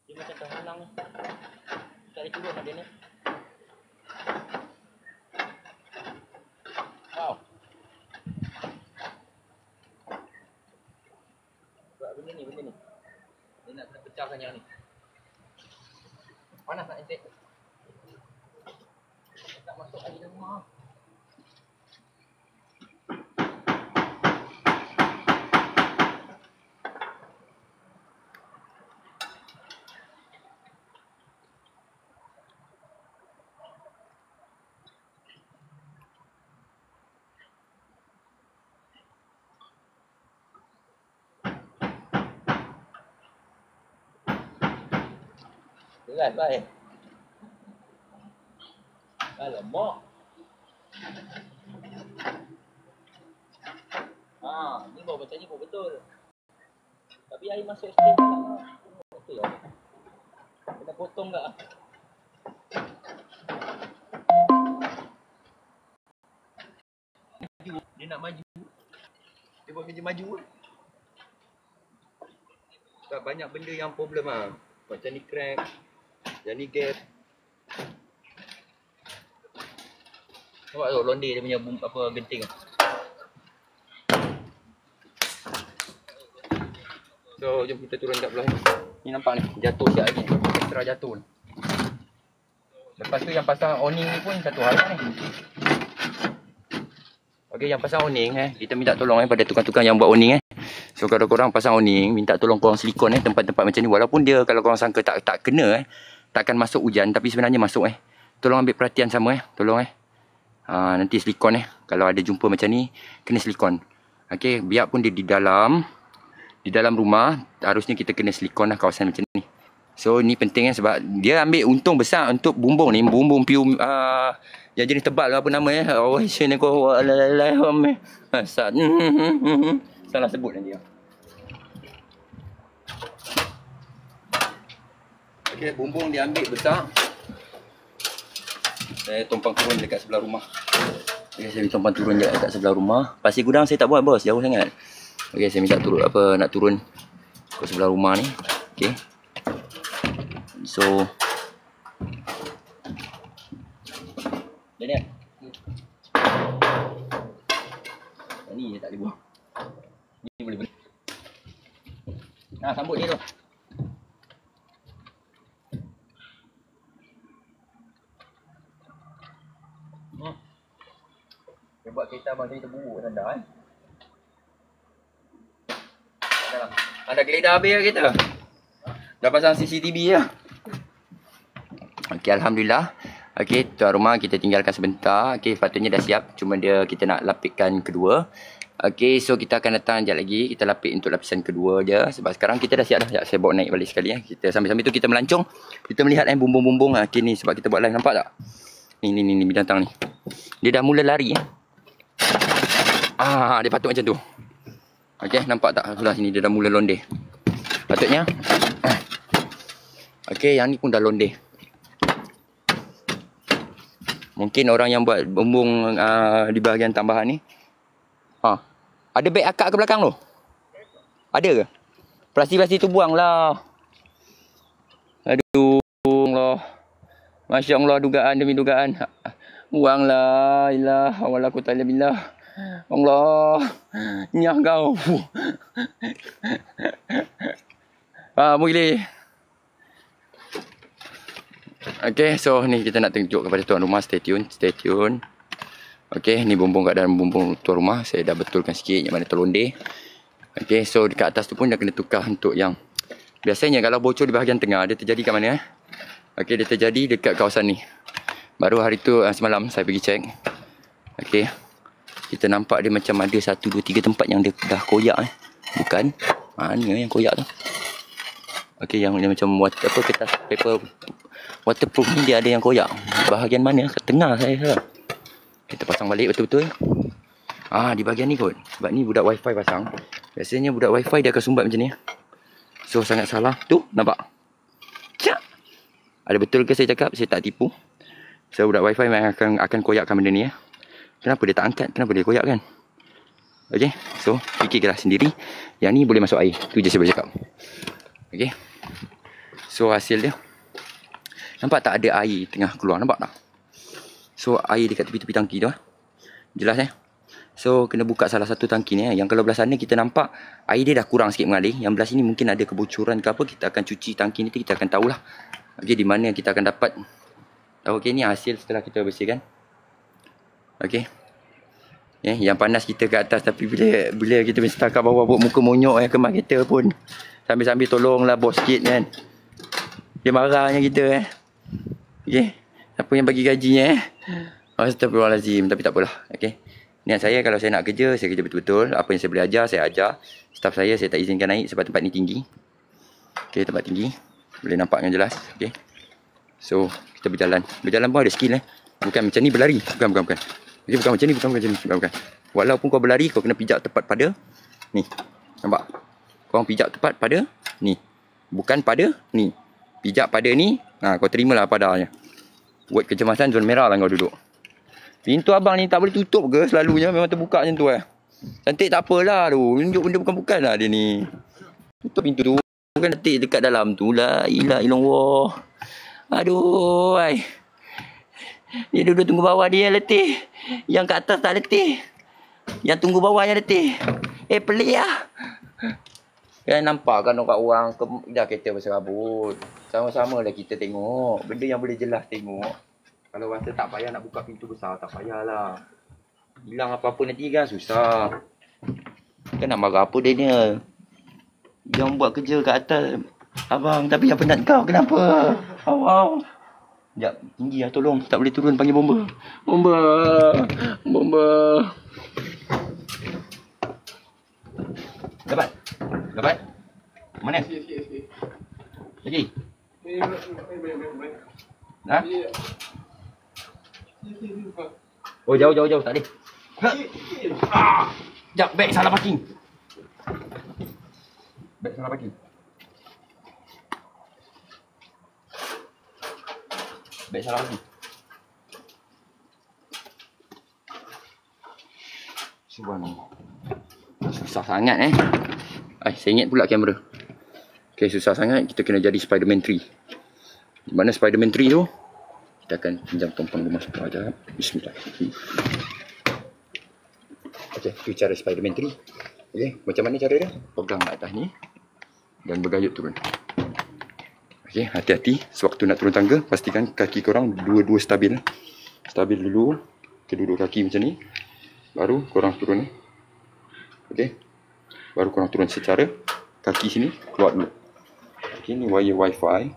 Dia macam terhalang ni. Tak boleh turun lah dia ni. Wow. Buat benda ni. Dia nak kena pecahkan yang ni. Panas nak entek. Tak masuk air dalam rumah. Berat baik. Alamak. Ni baru macam ni pun betul. Tapi air masuk sikit lah. Betul lah. Kena potong tak? Dia nak maju. Dia buat kerja maju. Sebab banyak benda yang problem lah. Macam ni crack. Yang ni gap. Nampak tu londe dia punya apa genting. So jom kita turun kat belah ni. Ni nampak ni jatuh sekejap lagi. Extra jatuh ni. Lepas tu yang pasang awning ni pun satu hal ni. Okey, yang pasang awning kita minta tolong pada tukang-tukang yang buat awning So kalau korang pasang awning, minta tolong korang silikon tempat-tempat macam ni. Walaupun dia kalau korang sangka tak kena takkan masuk hujan, tapi sebenarnya masuk Tolong ambil perhatian sama tolong nanti silikon kalau ada jumpa macam ni kena silikon. Okey, biarpun dia di dalam rumah, harusnya kita kena silikon kawasan macam ni. So ni penting sebab dia ambil untung besar untuk bumbung ni, bumbung piu yang jenis tebal apa nama oh sini ko salah sebut nanti. Okey, bumbung dia ambil besar. Saya tumpang turun dekat sebelah rumah. Okey, saya tumpang turun dekat sebelah rumah. Pasir gudang saya tak buat bos, jauh sangat. Okey, saya minta nak turun ke sebelah rumah ni. Okey. So Daniel. Ni dia tak boleh buang. Ni boleh beli. Sambut dia tu. Dia buat kereta abang saya terburuk tanda Ada geledah habis lah kita. Dah pasang CCTV lah. Okey, Alhamdulillah. Okey, tuan rumah kita tinggalkan sebentar. Okey, sepatutnya dah siap. Cuma kita nak lapikkan kedua. Okey, so kita akan datang sekejap lagi. Kita lapik untuk lapisan kedua je. Sebab sekarang kita dah siap dah. Sekejap saya bawa naik balik sekali. Kita sambil-sambil tu kita melancong. Kita melihat bumbung-bumbung. Okey ni sebab kita buat live, nampak tak? Ni binatang ni. Dia dah mula lari. Dia patut macam tu. Okey, nampak tak? Sebelah sini dia dah mula londe. Patutnya. Okey, yang ni pun dah londe. Mungkin orang yang buat bumbung di bahagian tambahan ni. Ada beg akak ke belakang tu? Ada ke? Plastik-plastik tu buanglah. Aduh, Allah. Masya Allah, dugaan demi dugaan. Buanglah. Ilah, wala quwwata illa billah. Allah. Nyah kau. Boleh. Okay, so ni kita nak tunjuk kepada tuan rumah. Stay tune. Okay, ni bumbung kat dalam bumbung tuan rumah. Saya dah betulkan sikit yang mana terlonde. Okay, so dekat atas tu pun dah kena tukar untuk yang biasanya kalau bocor di bahagian tengah, dia terjadi kat mana Okay, dia terjadi dekat kawasan ni. Baru hari tu semalam saya pergi cek. Okay, kita nampak dia macam ada 1, 2, 3 tempat yang dia dah koyak Bukan. Mana yang koyak tu? Okay, yang dia macam kertas paper waterproof ni dia ada yang koyak. Bahagian mana? Kat tengah saya salah. Kita pasang balik betul-betul. Di bahagian ni kot. Sebab ni budak wifi pasang. Biasanya budak wifi dia akan sumbat macam ni. So sangat salah. Tu nampak? Cak. Ada betul ke saya cakap? Saya tak tipu. So budak wifi memang akan koyakkan benda ni Kenapa dia tak angkat? Kenapa dia koyak kan? Okay. So fikirlah sendiri. Yang ni boleh masuk air. Tu je saya boleh cakap. Okay. So hasil dia. Nampak tak ada air tengah keluar? Nampak tak? So air dekat tepi-tepi tangki tu jelas So kena buka salah satu tangki ni Yang kalau belah sana kita nampak air dia dah kurang sikit mengalir. Yang belah sini mungkin ada kebocoran ke apa. Kita akan cuci tangki ni, kita akan tahulah okay, di mana kita akan dapat. Okay, ni hasil setelah kita bersihkan. Okay, yang panas kita kat atas. Tapi bila kita setakat bawah buat muka monyok kemas kita pun sambil-sambil tolonglah bos sikit kan. Dia marahnya kita Okay, siapa yang bagi gajinya Astagfirullahalazim. Tapi tak apalah. Okay, niat saya kalau saya nak kerja, saya kerja betul-betul. Apa yang saya boleh ajar, saya ajar. Staff saya tak izinkan naik sebab tempat ni tinggi. Okay, tempat tinggi. Boleh nampak dengan jelas. Okay, so kita berjalan. Berjalan pun ada skill Bukan macam ni berlari. Bukan. Okay, bukan macam ni, bukan macam ni. Bukan. Walaupun kau berlari, kau kena pijak tepat pada ni. Nampak? Kau pijak tepat pada ni. Bukan pada ni. Pijak pada ni. Kau terimalah padanya. Buat kecemasan zon merah lah kau duduk. Pintu abang ni tak boleh tutup ke selalunya? Memang terbuka macam tu Cantik tak apalah tu. Tunjuk benda bukan-bukan lah dia ni. Tutup pintu tu. Bukan letih dekat dalam tu. La ilah illallah. Aduh. Ay. Dia duduk tunggu bawah dia letih. Yang kat atas tak letih. Yang tunggu bawah yang letih. Pelik lah. Kan nampak kan orang dah kereta berserabut. Sama-sama lah kita tengok. Benda yang boleh jelas tengok. Kalau rasa tak payah nak buka pintu besar, tak payahlah. Hilang apa-apa nanti kan susah. Kan nak marah apa dia ni? Yang buat kerja kat atas abang, tapi yang penat kau, kenapa? Awau. Sekejap, tinggi lah, tolong. Tak boleh turun, panggil bomba. Bomba. Bomba. Dapat? Dapat? Mana? Sikit. Lagi? Ha? Oh, jauh, tak boleh. Sekejap, beg salah parking. Beg salah parking. Beg salah parking. Subhanallah. Susah sangat saya ingat pula kamera. Okay, susah sangat. Kita kena jadi Spiderman 3. Di mana Spiderman 3 tu? Kita akan pinjam tumpang rumah sebelah sekejap. Bismillahirrahmanirrahim. Okay, tu cara Spiderman 3. Okay, macam mana cara dia? Pegang kat atas ni dan bergayut turun. Okay, hati-hati sewaktu nak turun tangga. Pastikan kaki korang dua-dua stabil. Stabil dulu. Kedua-dua kaki macam ni. Baru korang turun. Okay, baru korang turun secara kaki sini keluar dulu. Okay, ni wire wifi.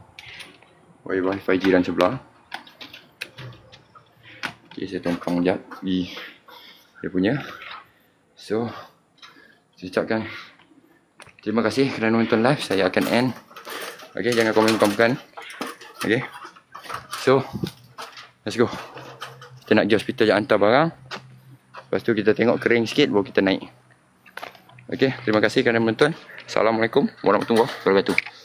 Wire wifi jiran sebelah. Okay, saya tumpang sekejap di dia punya. So, saya ucapkan terima kasih kerana menonton live. Saya akan end. Okay, jangan komen bukan-bukan. Okay, so let's go. Kita nak pergi hospital, jangan hantar barang. Lepas tu kita tengok kering sikit, baru kita naik. Okay, terima kasih kerana menonton. Assalamualaikum warahmatullahi wabarakatuh.